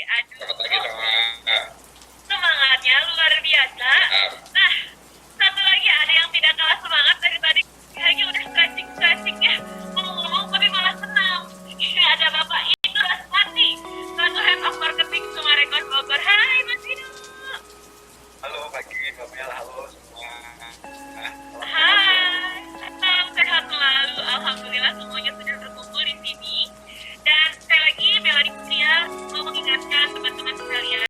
Selamat Aduh, pagi sama semangatnya luar biasa. Nah, satu lagi ada yang tidak kalah semangat dari tadi. Kayaknya udah stretching-stretching ya. Ngomong-ngomong tapi malah senam. Ini ada Bapak Indo Aswati, selaku Head of Marketing Sumarekon Bogor. Hai Mas Indo. halo pagi Mbak Mel, halo semua. Hai, salam sehat selalu. Alhamdulillah semuanya sudah berkumpul di sini. Dan sekali lagi Melanie Putria mau mengingatkan teman-teman sekalian,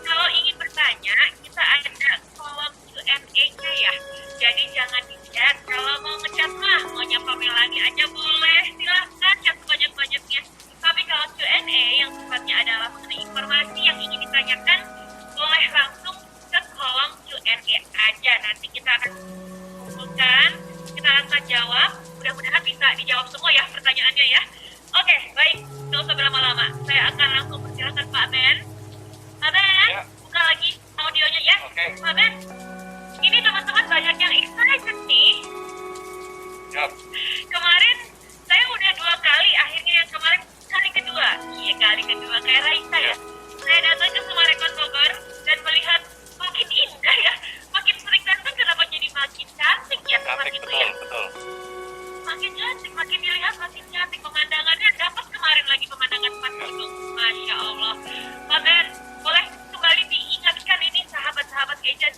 kalau ingin bertanya kita ada kolom Q&A-nya ya. Jadi jangan di-chat. Kalau mau ngechat mah mau nyapa Melanie aja boleh, silahkan chat sebanyak-banyaknya. Tapi kalau Q&A yang sifatnya adalah mengenai informasi yang ingin ditanyakan, boleh langsung ke kolom Q&A aja. Nanti kita akan kumpulkan, kita akan jawab. Mudah-mudahan bisa dijawab semua ya pertanyaannya ya. Oke, baik. Nggak usah berlama-lama. Saya akan langsung persilakan Pak Ben. Pak Ben, Ya. buka lagi audionya ya. Oke. Pak Ben, ini teman-teman banyak yang excited nih. Siap. Kemarin saya udah 2 kali, akhirnya yang kemarin kali kedua. Iya, kali kedua kayak Raisa ya. Saya datang ke Sumarekon Bogor dan melihat makin indah ya. Makin sering datang kenapa jadi makin cantik ya tempat Cantik, itu ya. betul. Makin cantik, makin dilihat makin cantik. Pemandangannya dapat kemarin lagi pemandangan Empat Gunung. Masya Allah. Pak Ben, boleh kembali diingatkan ini sahabat-sahabat gadget.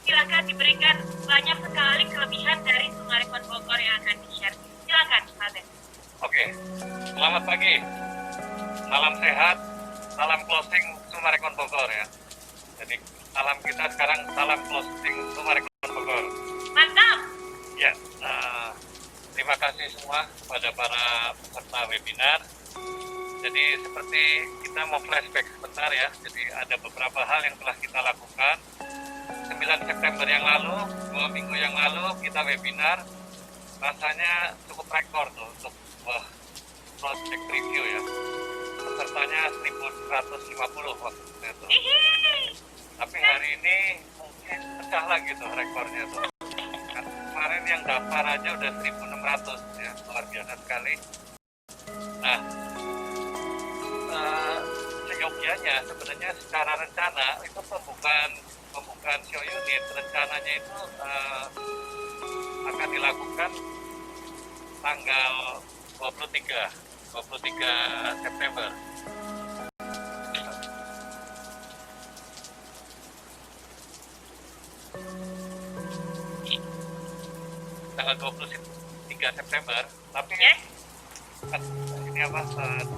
Silakan diberikan banyak sekali kelebihan dari Sumarekon Bogor yang akan di-share. Silakan Pak Ben. Oke. Selamat pagi. Salam sehat. Salam closing Sumarekon Bogor ya. Jadi salam kita sekarang salam closing Sumarekon Bogor. Mantap. Ya. Terima kasih semua kepada para peserta webinar. Jadi seperti kita mau flashback sebentar ya. Jadi ada beberapa hal yang telah kita lakukan. 9 September yang lalu, 2 minggu yang lalu kita webinar. Rasanya cukup rekor tuh untuk sebuah project review ya. Pesertanya 1.150 waktu itu. Tapi hari ini mungkin pecah lagi tuh rekornya tuh. Kemarin yang daftar aja udah 1.600 ya, luar biasa sekali. Nah, seyogyanya sebenarnya secara rencana itu pembukaan show unit rencananya itu akan dilakukan tanggal 23 September. Tanggal 23 September, tapi ini apa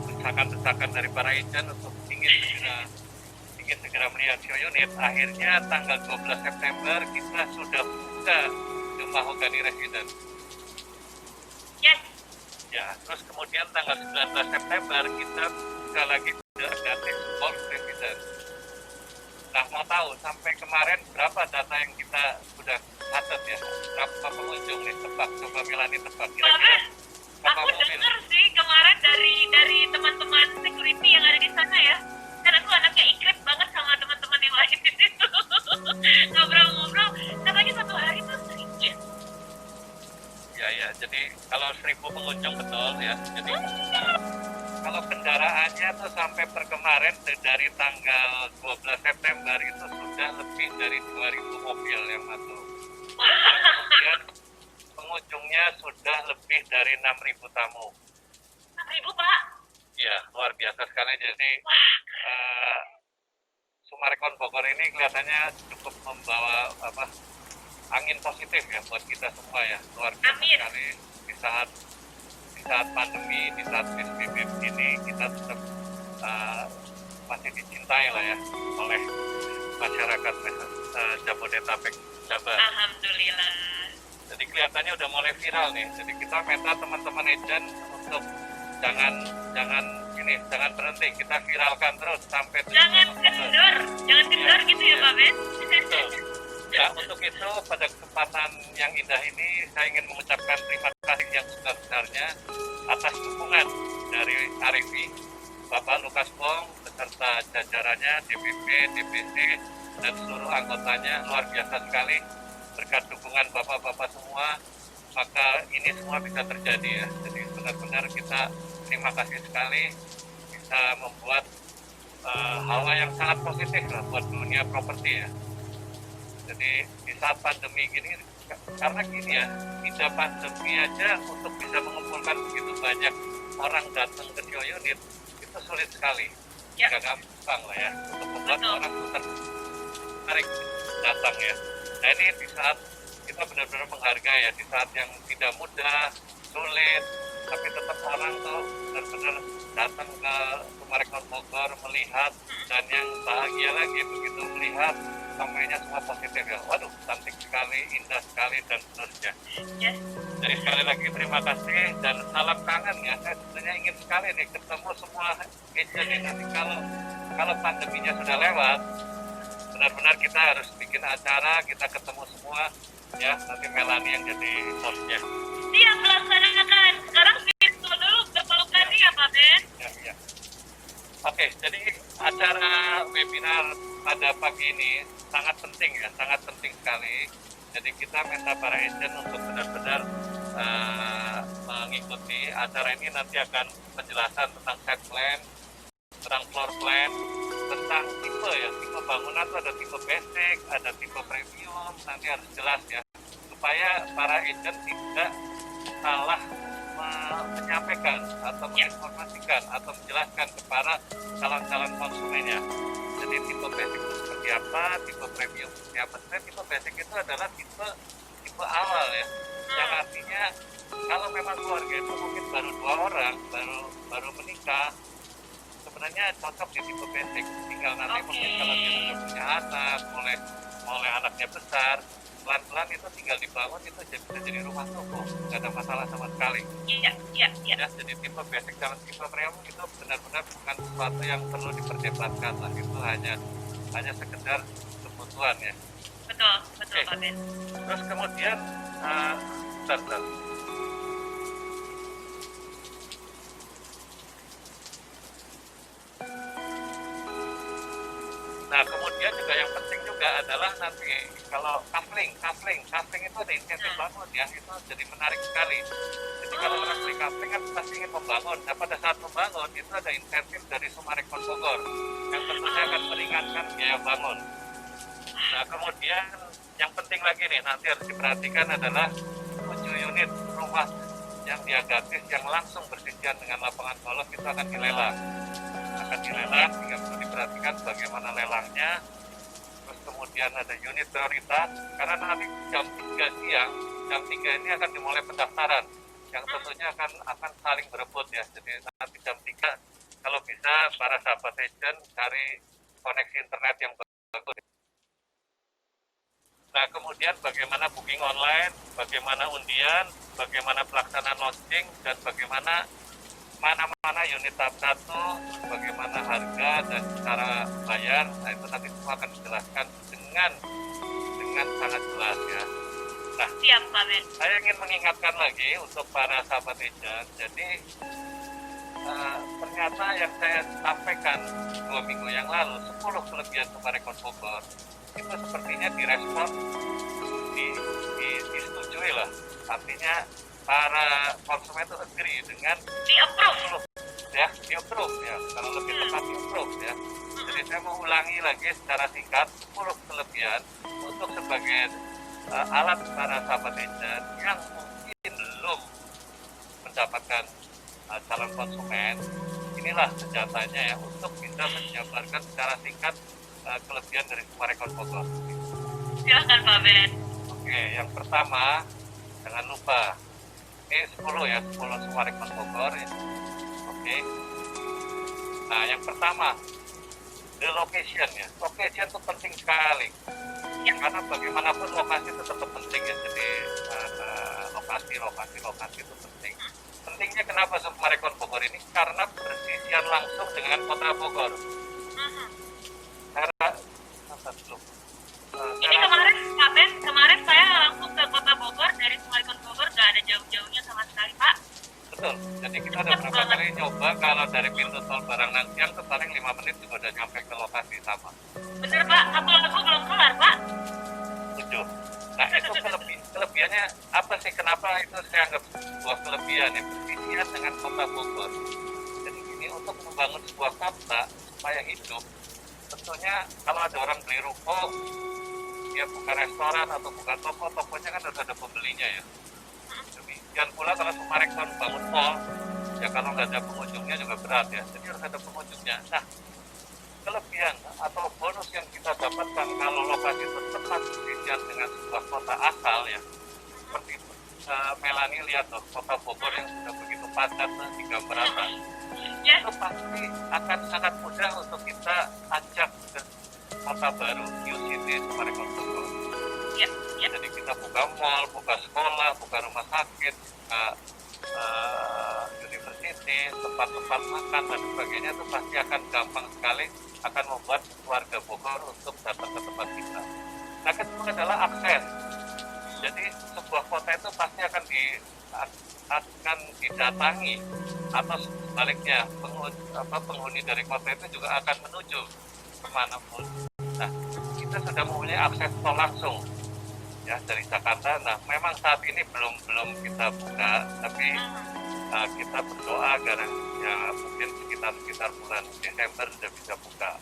desakan-desakan dari para agent untuk ingin segera melihat show unit. Akhirnya tanggal 12 September kita sudah buka The Mahogany Residence. Yes. Ya, terus kemudian tanggal 19 September kita buka lagi The Agates Golf Residence. Nah, mau tahu sampai kemarin berapa data yang kita sudah catat ya? Berapa pengunjung nih, tebak, coba Melanie tebak kira-kira. Aku dengar sih kemarin dari teman-teman security yang ada di sana ya. Karena aku anaknya ikrip banget sama teman-teman yang lain di situ. Ngobrol-ngobrol, katanya satu hari tuh 1.000. Ya, jadi kalau 1.000 pengunjung betul ya. Jadi kalau kendaraannya tuh sampai per kemarin dari tanggal 12 September itu sudah lebih dari 2.000 mobil yang masuk. Kemudian pengunjungnya sudah lebih dari 6.000 tamu. 6.000 Pak? Ya, luar biasa sekali. Jadi Sumarekon Bogor ini kelihatannya cukup membawa angin positif ya buat kita semua ya. Luar biasa sekali. Di saat pandemi, di saat PSBB ini kita tetap masih dicintai lah ya oleh masyarakat Jabodetabek, Jabar. Alhamdulillah. Jadi kelihatannya udah mulai viral nih. Jadi kita minta teman-teman agent untuk jangan berhenti. Kita viralkan terus sampai Jangan kendor gitu ya Pak Ben. Betul. Nah, untuk itu pada kesempatan yang indah ini saya ingin mengucapkan terima kasih yang sebesar-besarnya atas dukungan dari Arifi, Bapak Lukas Pong beserta jajarannya, DPP, DPC dan seluruh anggotanya. Luar biasa sekali. Berkat dukungan bapak-bapak semua, maka ini semua bisa terjadi ya. Jadi benar-benar kita terima kasih sekali bisa membuat hawa yang sangat positif lah buat dunia properti ya. Jadi di saat pandemi gini, karena gini ya, tidak pandemi aja untuk bisa mengumpulkan begitu banyak orang datang ke show unit itu sulit sekali. Ya. Nggak gampang lah ya untuk membuat orang tertarik datang ya. Nah ini di saat kita benar-benar menghargai ya, di saat yang tidak mudah, sulit, tapi tetap orang tuh benar-benar datang ke Summarecon Bogor melihat, dan yang bahagia lagi begitu melihat sampainya semua positif ya. Waduh, cantik sekali, indah sekali, dan seterusnya. Yes. Jadi sekali lagi terima kasih dan salam kangen ya. Saya sebenarnya ingin sekali nih ketemu semua agent ini nanti kalau pandeminya sudah lewat, benar-benar kita harus bikin acara, kita ketemu semua ya. Nanti Melanie yang jadi hostnya. Siap melaksanakan. Sekarang virtual dulu berpelukan nih ya Pak Ben. Ya. Oke, jadi acara webinar pada pagi ini sangat penting ya, sangat penting sekali. Jadi kita minta para agent untuk benar-benar mengikuti acara ini. Nanti akan penjelasan tentang site plan, tentang floor plan, tentang tipe ya, tipe bangunan itu ada tipe basic, ada tipe premium, nanti harus jelas ya, supaya para agent tidak salah menyampaikan atau menginformasikan atau menjelaskan kepada calon-calon konsumennya. Jadi tipe basic itu seperti apa, tipe premium seperti apa. Sebenarnya tipe basic itu adalah tipe awal ya, yang artinya kalau memang keluarga itu mungkin baru 2 orang, baru menikah, sebenarnya cocok di tipe basic. Tinggal nanti mungkin kalau dia sudah punya anak, mulai anaknya besar, pelan-pelan itu tinggal dibangun, itu bisa jadi rumah toko, nggak ada masalah sama sekali. Iya. Ya, jadi tipe basic dan tipe premium itu benar-benar bukan sesuatu yang perlu diperdebatkan lah, itu hanya sekedar kebutuhan ya. Betul Pak Ben. Terus kemudian bentar. Nah kemudian juga yang penting juga adalah nanti kalau kafling itu ada insentif bangun ya, itu jadi menarik sekali. Jadi kalau orang beli kafling kan pasti ingin membangun. Nah pada saat membangun itu ada insentif dari Summarecon Bogor yang tentunya akan meringankan biaya bangun. Nah kemudian yang penting lagi nih nanti harus diperhatikan adalah 7 unit rumah yang dia gratis yang langsung bersisian dengan lapangan golf itu akan dilelang, tinggal perlu diperhatikan bagaimana lelangnya. Terus kemudian ada unit prioritas karena nanti jam 3 siang, jam 3 ini akan dimulai pendaftaran yang tentunya akan saling berebut ya. Jadi nanti jam 3 kalau bisa para sahabat agent cari koneksi internet yang bagus. Nah kemudian bagaimana booking online, bagaimana undian, bagaimana pelaksanaan launching, dan bagaimana mana unit tahap 1, bagaimana harga dan cara bayar. Nah itu nanti semua akan dijelaskan dengan sangat jelas ya. Nah, Siap Pak Ben. saya ingin mengingatkan lagi untuk para sahabat agent. Jadi ternyata yang saya sampaikan 2 minggu yang lalu, 10 kelebihan Summarecon Bogor, itu sepertinya direspon, disetujui lah. Artinya para konsumen itu agree dengan Di-approve ya, kalau lebih tepat di-approve ya. Jadi saya mau ulangi lagi secara singkat 10 kelebihan untuk sebagai alat para sahabat agent yang mungkin belum mendapatkan calon konsumen. Inilah senjatanya ya untuk bisa menjabarkan secara singkat kelebihan dari Summarecon Bogor. Silakan Pak Ben. Oke, yang pertama jangan lupa ini 10 ya, 10 Summarecon Bogor ya. Oke. Nah, yang pertama the location ya. Location itu penting sekali. Ya, karena bagaimanapun lokasi itu tetap penting ya. Jadi lokasi itu penting. Pentingnya kenapa Summarecon Bogor ini? Karena bersisian langsung dengan kota Bogor. Karena Ini kemarin saya langsung ke kota Bogor dari Summarecon Bogor, nggak ada jauh-jauhnya sama sekali Pak. betul. Jadi kita udah berapa kali nyoba kalau dari pintu tol Barangnangsiang ke paling 5 menit juga udah nyampe ke lokasi sama. Bener Pak, satu lagu belum kelar Pak. 7. Nah itu kelebihannya apa sih? Kenapa itu saya anggap sebuah kelebihan ya, bersisian dengan kota Bogor. Jadi ini untuk membangun sebuah kota supaya hidup, tentunya kalau ada orang beli ruko, dia buka restoran atau buka toko, tokonya kan harus ada pembelinya ya. Demikian pula kalau Summarecon bangun mall, ya kalau nggak ada pengunjungnya juga berat ya, jadi harus ada pengunjungnya. Nah, kelebihan atau bonus yang kita dapatkan kalau lokasi itu tepat berdirian dengan sebuah kota asal ya, seperti Melanie lihat tuh, kota Bogor yang sudah begitu padat di gambar atas, itu pasti akan sangat mudah untuk kita ajak ke kota baru, New City Summarecon Bogor. Jadi kita buka mall, buka sekolah, buka rumah sakit, buka university, tempat-tempat makan dan sebagainya, itu pasti akan gampang sekali akan membuat warga Bogor untuk datang ke tempat kita. Nah, kedua adalah akses. Jadi sebuah kota itu pasti akan didatangi atau sebaliknya penghuni dari kota itu juga akan menuju kemanapun. Nah, kita sudah mempunyai akses tol langsung ya dari Jakarta. Nah, memang saat ini belum kita buka, tapi kita berdoa agar ya mungkin sekitar bulan Desember sudah bisa buka.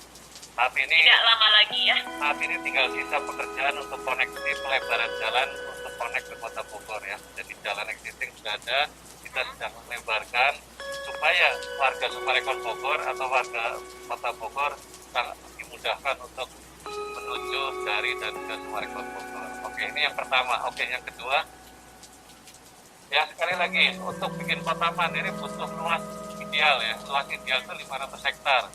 Saat ini tidak lama lagi ya. Saat ini tinggal sisa pekerjaan untuk koneksi pelebaran jalan untuk connect ke Kota Bogor ya. Jadi jalan existing sudah ada, kita sedang melebarkan supaya warga Summarecon Bogor atau warga Kota Bogor sangat dimudahkan untuk menuju dari dan ke Summarecon Bogor. Oke, ini yang pertama. Oke, yang kedua, ya sekali lagi untuk bikin kota mandiri butuh luas ideal ya. Luas ideal itu 500 hektar.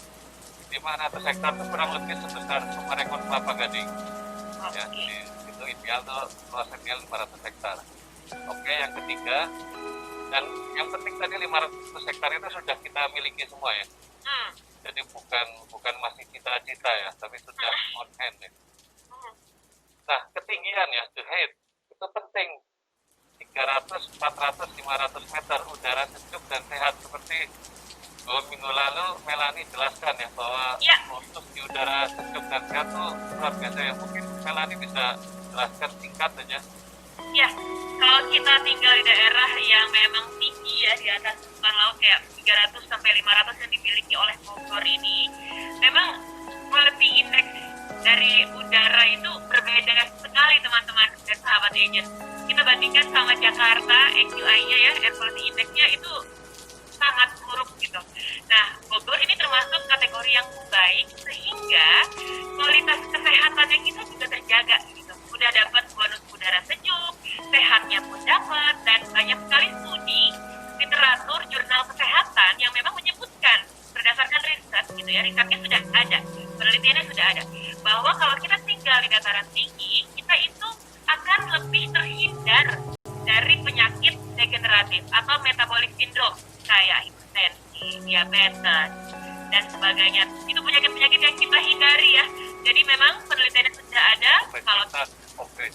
500 hektar itu kurang lebih sebesar Summarecon Kelapa Gading. Ya, jadi itu ideal tuh luas ideal 500 hektar. Oke, yang ketiga, dan yang penting tadi 500 hektar itu sudah kita miliki semua ya. Jadi bukan masih cita-cita ya, tapi sudah on hand ya. Nah, ketinggian ya, the height itu penting. 300, 400, 500 meter udara sejuk dan sehat seperti 2 minggu lalu Melanie jelaskan ya bahwa untuk di udara sejuk dan sehat itu luar biasa ya. Mungkin Melanie bisa jelaskan singkat saja. Ya, kalau kita tinggal di daerah yang memang tinggi ya di atas permukaan laut kayak 300 sampai 500 yang dimiliki oleh Bogor ini, memang quality index dari udara itu berbeda sekali teman-teman dan sahabat agent. Kita bandingkan sama Jakarta, AQI-nya ya, air quality index-nya itu sangat buruk gitu. Nah, Bogor ini termasuk kategori yang baik sehingga kualitas kesehatannya kita juga terjaga gitu. Udah dapat bonus udara sejuk, sehatnya pun dapat, dan banyak sekali studi literatur jurnal kesehatan yang memang menyebutkan berdasarkan riset gitu ya, risetnya sudah ada, penelitiannya sudah ada, bahwa kalau kita tinggal di dataran tinggi, kita itu akan lebih terhindar dari penyakit degeneratif atau metabolic syndrome kayak hipertensi, diabetes, dan sebagainya. Itu penyakit-penyakit yang kita hindari ya. Jadi memang penelitiannya sudah ada. Kalau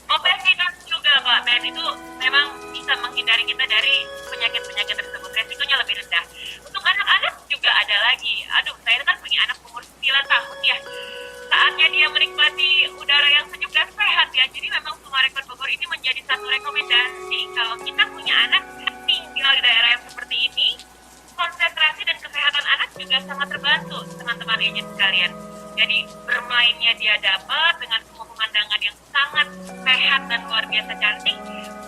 obesitas juga Pak Ben, itu memang bisa menghindari kita dari penyakit-penyakit tersebut. Resikonya lebih rendah. Untuk anak-anak juga ada lagi. Aduh, saya kan punya anak umur 9 tahun ya. Saatnya dia menikmati udara yang sejuk dan sehat ya. Jadi memang Summarecon Bogor ini menjadi satu rekomendasi kalau kita punya anak tinggal di daerah yang seperti ini, konsentrasi dan kesehatan anak juga sangat terbantu teman-teman agent sekalian. Jadi bermainnya dia dapat dengan semua pemandangan yang sangat sehat dan luar biasa cantik,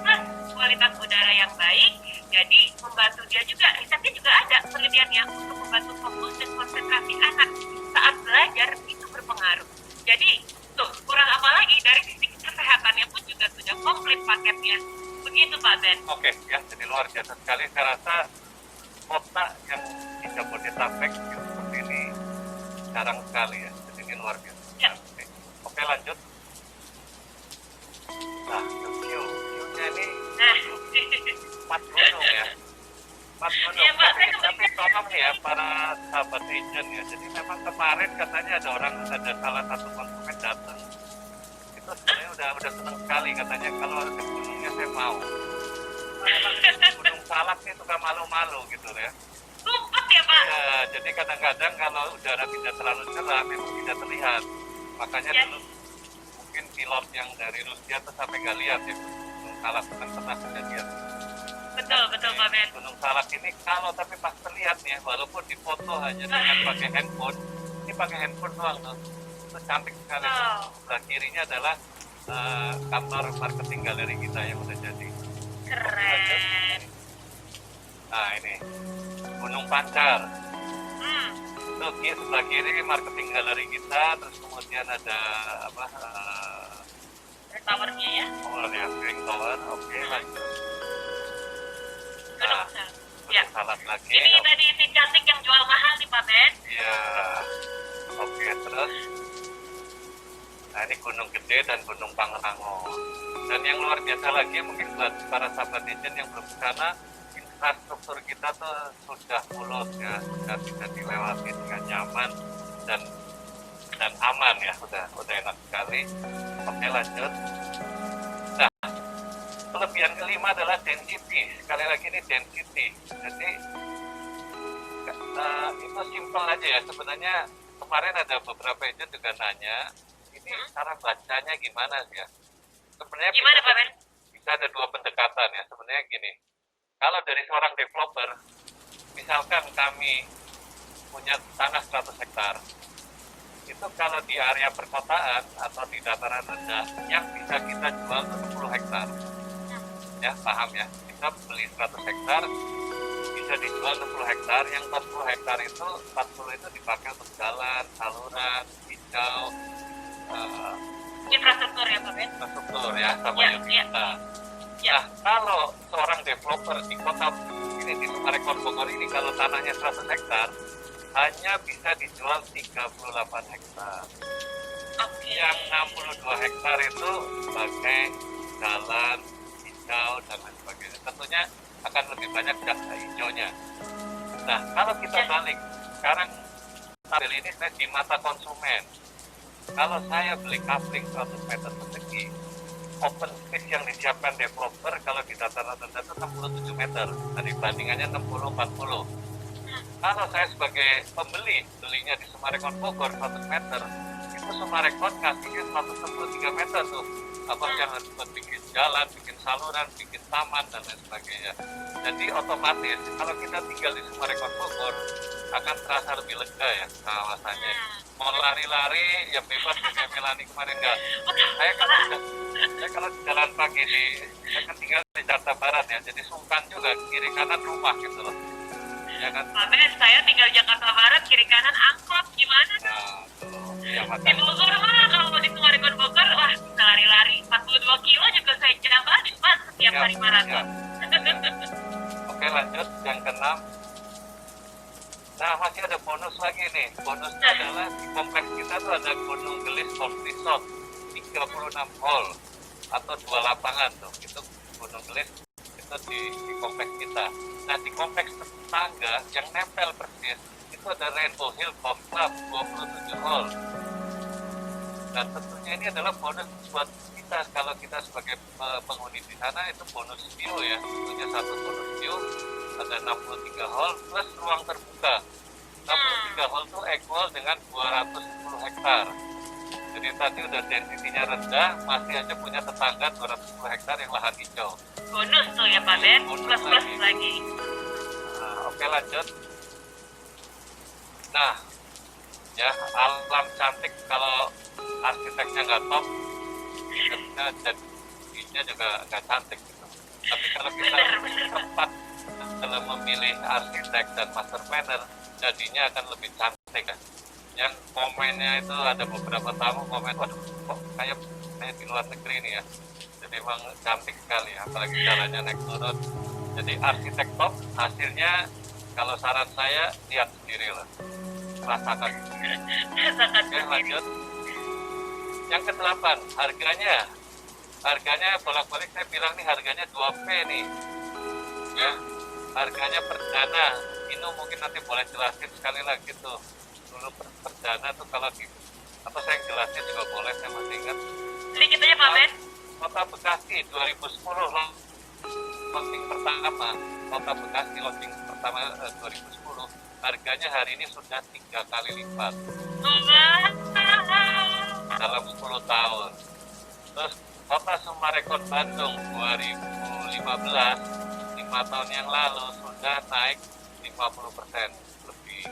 plus kualitas udara yang baik. Jadi membantu dia juga, risetnya juga ada penelitiannya untuk membantu fokus dan konsentrasi anak saat belajar itu berpengaruh. Jadi tuh kurang apa lagi dari sisi kesehatannya pun juga sudah komplit paketnya. Begitu Pak Ben. Oke, ya jadi luar biasa sekali. Saya rasa kota yang di Jabodetabek seperti ini jarang sekali ya. Jadi ini luar biasa. Ya. Oke, lanjut. Nah, view-nya ini empat gunung ya. 4 gunung. Iya, Pak, saya Tapi tolong ya para sahabat agent ya. Jadi memang kemarin katanya ada salah satu konsumen datang. Itu sebenarnya udah senang sekali katanya kalau ada gunungnya saya mau. Gunung Salak ini suka malu-malu gitu ya. Lumpet ya Pak? Ya, jadi kadang-kadang kalau udara tidak terlalu cerah memang tidak terlihat. Makanya dulu mungkin pilot yang dari Rusia itu sampai nggak lihat ya Gunung Salak, bukan pernah kejadian. Betul Pak Ben. Gunung Salak ini kalau tapi pas terlihat ya, walaupun difoto hanya dengan pakai handphone, ini pakai handphone doang tuh. Itu cantik sekali. Wow. Sebelah kirinya adalah kantor marketing galeri kita yang udah jadi. Keren. Nah ini Gunung Pancar. Hmm. Itu sebelah kiri marketing galeri kita, terus kemudian ada apa? Towernya ya. Towernya, Green Tower. Oke, lanjut. Gunung Nah, Salak. Ya. Salak lagi. Ini tadi si cantik yang jual mahal nih Pak Ben. Iya. Oke, terus. Nah ini Gunung Gede dan Gunung Pangrango. Dan yang luar biasa lagi mungkin buat para sahabat netizen yang belum ke sana, infrastruktur kita tuh sudah mulus ya, sudah bisa dilewati dengan nyaman dan aman ya, udah enak sekali. Oke lanjut. Nah, kelebihan kelima adalah density. Sekali lagi ini density. Jadi itu simple aja ya. Sebenarnya kemarin ada beberapa agent juga nanya, ini cara bacanya gimana ya? Sebenarnya Gimana Pak Ben? bisa ada dua pendekatan ya. Sebenarnya gini, kalau dari seorang developer, misalkan kami punya tanah 100 hektar, itu kalau di area perkotaan atau di dataran rendah, yang bisa kita jual itu 10 hektar. Ya, paham ya? Kita beli 100 hektar, bisa dijual 10 hektar, yang 40 hektar itu, 40 itu dipakai untuk jalan, saluran, hijau, Infrastruktur ya Pak Ben? infrastruktur ya, sama Ya, unit ya. kita. Ya. Nah, kalau seorang developer di kota ini, di Sumarekon Bogor ini, kalau tanahnya 100 hektar, hanya bisa dijual 38 hektar. Oke. Yang 62 hektar itu sebagai jalan, hijau, dan lain sebagainya. Tentunya akan lebih banyak jasa hijaunya. Nah, kalau kita balik, sekarang tabel ini saya di mata konsumen. Kalau saya beli coupling 100 meter persegi, open space yang disiapkan developer kalau di dataran rendah itu 67 meter, tadi bandingannya 60-40. Kalau saya sebagai pembeli, belinya di Sumarekon Bogor 100 meter, itu Sumarekon kasihnya 163 meter tuh. Apa yang harus bikin jalan, bikin saluran, bikin taman, dan lain sebagainya. Jadi otomatis, kalau kita tinggal di Sumarekon Bogor, akan terasa lebih lega ya kawasannya. Mau lari-lari, ya bebas kayak Melani kemarin nggak. Saya kalau di jalan pagi saya kan tinggal di Jakarta Barat ya, jadi sungkan juga kiri kanan rumah gitu loh. Ya kan? Pak Ben, saya tinggal Jakarta Barat, kiri kanan angkot, gimana dong? Nah, tuh. Ya, Di makanya. Bogor mah kalau di Sumarekon Bogor, wah bisa lari-lari 42 kilo juga saya jalan Pak setiap hari maraton. Oke lanjut, yang keenam. Nah masih ada bonus lagi nih. Bonusnya adalah di kompleks kita tuh ada Gunung Gelis Golf Resort 36 hole atau 2 lapangan tuh. Itu Gunung Gelis itu di kompleks kita. Nah di kompleks tetangga yang nempel persis itu ada Rainbow Hill Golf Club 27 hole. Dan tentunya ini adalah bonus buat kita kalau kita sebagai penghuni di sana, itu bonus view ya. Tentunya satu bonus view ada 63 hole plus ruang terbuka. 63 hole itu equal dengan 210 hektar. Jadi tadi udah densitinya rendah, masih aja punya tetangga 210 hektar yang lahan hijau. Bonus tuh ya Pak Ben, Bonus plus lagi. Nah, oke lanjut. Nah, ya alam cantik kalau arsiteknya nggak top, jadinya juga nggak cantik gitu. Tapi kalau kita tepat dalam memilih arsitek dan master planner, jadinya akan lebih cantik kan. Yang komennya itu ada beberapa tamu komen, waduh kok kayak di luar negeri nih ya. Jadi emang cantik sekali, apalagi jalannya naik turun. Jadi arsitek top, hasilnya kalau saran saya lihat sendiri lah, rasakan. Oke lanjut. Yang ke-8, harganya bolak-balik saya bilang nih harganya 2P nih ya, harganya perdana. Ini mungkin nanti boleh jelasin sekali lagi tuh dulu perdana tuh kalau di, atau saya jelasin juga boleh, saya masih ingat Sedikit aja Pak Ben. Kota Bekasi 2010 launching pertama, Kota Bekasi launching pertama 2010, harganya hari ini sudah 3 kali lipat dalam 10 tahun. Terus Kota Sumarekon Bandung 2015, 5 tahun yang lalu sudah naik 50% lebih.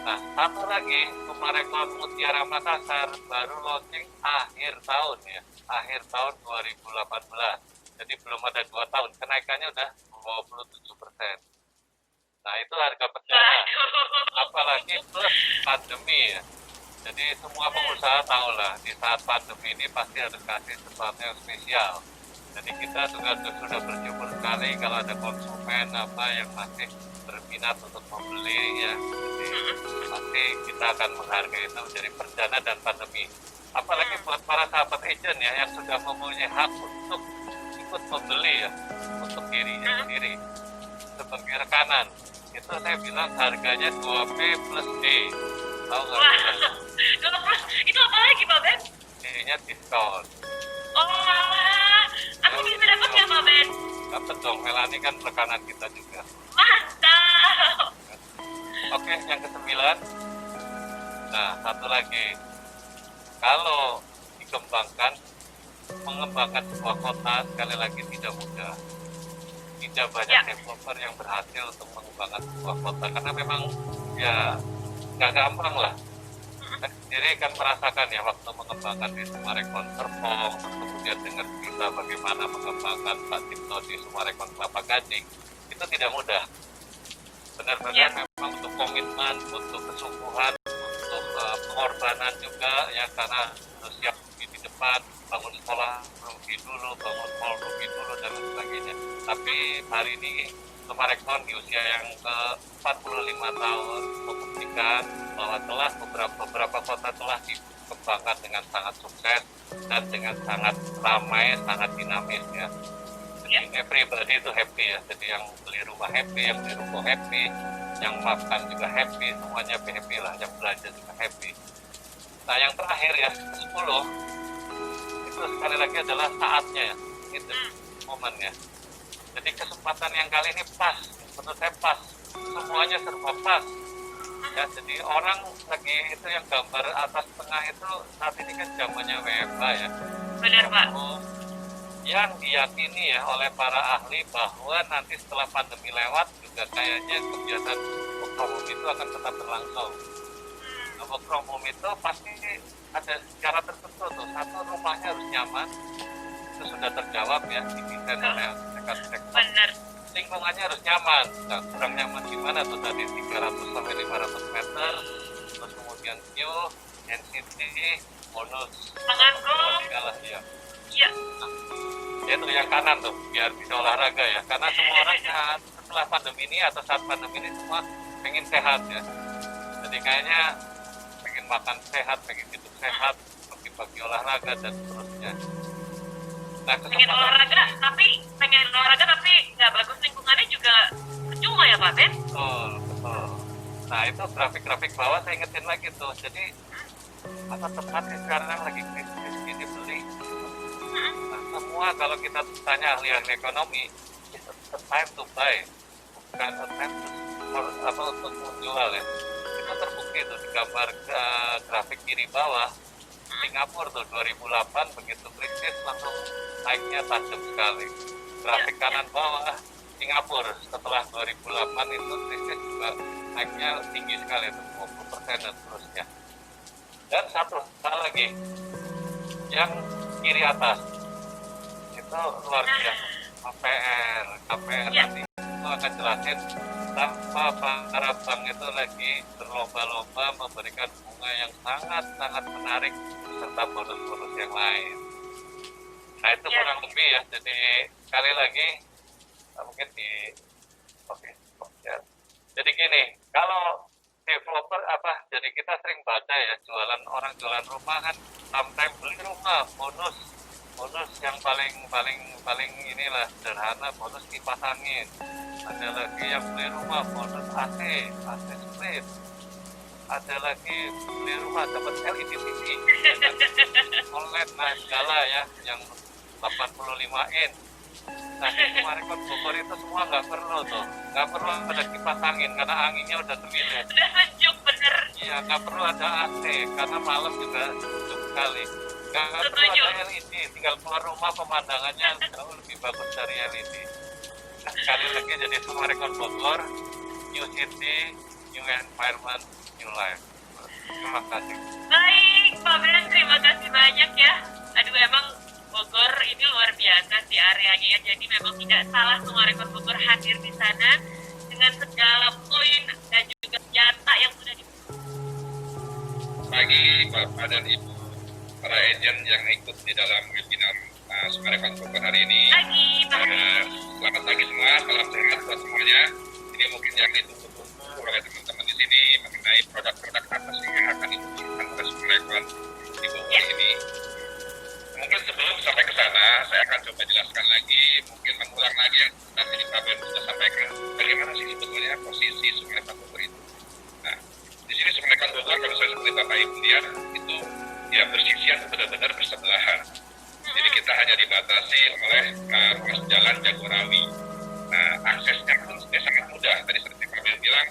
Nah, satu lagi, Sumarekon Mutiara Makassar baru launching akhir tahun ya, akhir tahun 2018. Jadi belum ada 2 tahun, kenaikannya udah 27%. Nah, itu harga perdana, Waduh. apalagi plus pandemi ya. Jadi semua pengusaha tahu lah, di saat pandemi ini pasti harus kasih sesuatu yang spesial. Jadi kita juga sudah bersyukur sekali kalau ada konsumen apa yang masih berminat untuk membeli ya. Jadi pasti kita akan menghargai itu menjadi perdana dan pandemi. Apalagi buat para sahabat agent ya yang sudah mempunyai hak untuk ikut membeli ya untuk dirinya sendiri sebagai rekanan. Itu saya bilang harganya 2P plus D. Tahu nggak? Wah, itu apa lagi Pak Ben? D-nya diskon. Oh, alah. Aku bisa dapat nggak Pak Ben? Dapat dong, Melani kan rekanan kita juga. Mantap. Oke, yang ke-9. Nah, satu lagi. Kalau dikembangkan, mengembangkan sebuah kota sekali lagi tidak mudah. Tidak banyak developer yang berhasil untuk mengembangkan sebuah kota karena memang ya nggak gampang lah. Saya sendiri kan merasakan ya waktu mengembangkan di Sumarekon Serpong, kemudian dengar cerita bagaimana mengembangkan Pak Cipto di Sumarekon Kelapa Gading, itu tidak mudah. Benar-benar memang untuk komitmen, untuk kesungguhan, untuk pengorbanan juga ya karena harus siap di depan, bangun sekolah rugi dulu, bangun mall rugi dulu dan lain sebagainya. Tapi hari ini Sumarekon di usia yang ke-45 tahun membuktikan bahwa telah beberapa kota telah dikembangkan dengan sangat sukses dan dengan sangat ramai, sangat dinamis ya. Jadi everybody itu happy ya. Jadi yang beli rumah happy, yang beli ruko happy, yang makan juga happy, semuanya happy lah, yang belanja juga happy. Nah yang terakhir ya, 10 itu sekali lagi adalah saatnya ya, itu momennya. Jadi kesempatan yang kali ini pas, menurut saya pas, semuanya serba pas. Ya, jadi orang lagi itu yang gambar atas tengah itu saat ini kan zamannya WFH ya. Benar Pak. Yang diyakini ya oleh para ahli bahwa nanti setelah pandemi lewat juga kayaknya kegiatan work from home itu akan tetap berlangsung. Nah, work from home itu pasti ada syarat tertentu tuh. Satu, rumahnya harus nyaman, itu sudah terjawab ya didesain oleh arsitek. Benar. Lingkungannya harus nyaman. Nah, kurang nyaman gimana tuh tadi 300 sampai 500 meter, terus kemudian view, density, bonus, Menganggung. lah ya. Iya. Itu yang kanan tuh, biar bisa olahraga ya. Karena semua orang setelah pandemi ini atau saat pandemi ini semua pengen sehat ya. Jadi kayaknya pengen makan sehat, pengen hidup sehat, pagi-pagi olahraga dan seterusnya. Nah, pengen olahraga tapi nggak bagus lingkungannya juga percuma ya Pak Ben? Betul. Nah itu grafik-grafik bawah saya ingetin lagi tuh. Jadi masa tepat sih sekarang lagi krisis ini beli. Nah, semua kalau kita tanya ahli-ahli ekonomi, it's a time to buy, bukan a time untuk menjual ya. Itu terbukti tuh di gambar grafik kiri bawah. Singapura tuh 2008 begitu krisis langsung naiknya tajam sekali. Grafik kanan bawah Singapura setelah 2008 itu krisis juga naiknya tinggi sekali tuh 20% dan seterusnya. Dan satu hal lagi yang kiri atas itu luar biasa. KPR nanti itu akan jelasin tanpa para bank itu lagi berlomba-lomba memberikan bunga yang sangat-sangat menarik serta bonus-bonus yang lain. Nah itu kurang lebih ya. Jadi sekali lagi mungkin jadi gini, kalau developer jadi kita sering baca ya orang jualan rumah kan sometimes beli rumah bonus yang paling inilah sederhana, bonus kipas angin. Ada lagi yang beli rumah bonus AC split. Ada lagi beli rumah dapat LED TV, OLED segala ya yang 85 in. Nah di Sumarekon Bogor itu semua nggak perlu ada kipas angin karena anginnya udah terlihat. Udah sejuk bener. Iya, nggak perlu ada AC karena malam juga sejuk sekali. Nggak perlu ada LED, tinggal keluar rumah pemandangannya jauh lebih bagus dari LED. Nah, sekali lagi jadi Sumarekon Bogor, new city, new environment, new live. Terima kasih. Baik, Pak Ben, terima kasih banyak ya. Aduh, emang Bogor ini luar biasa sih areanya ya. Jadi memang tidak salah semua rekor Bogor hadir di sana dengan segala poin dan juga senjata yang sudah di. Pagi Bapak dan Ibu, para agent yang ikut di dalam webinar Sumarekon Bogor hari ini. Pagi, Pak Ben. Selamat pagi semua, salam sehat buat semuanya. Ini mungkin yang ditunggu-tunggu oleh teman-teman di sini mengenai produk-produk apa sih yang akan dimunculkan oleh Sumarekon di Bogor ini. Mungkin sebelum sampai ke sana, saya akan coba jelaskan lagi, mungkin mengulang lagi yang tadi Pak Ben sudah sampaikan. Bagaimana sih sebetulnya posisi Sumarekon Bogor itu? Nah, di sini Sumarekon Bogor, kalau saya seperti Bapak Ibu lihat, itu ya bersisian benar-benar bersebelahan. Jadi kita hanya dibatasi oleh ruas jalan Jagorawi. Nah, aksesnya pun sebenarnya sangat mudah. Tadi seperti Pak Ben bilang,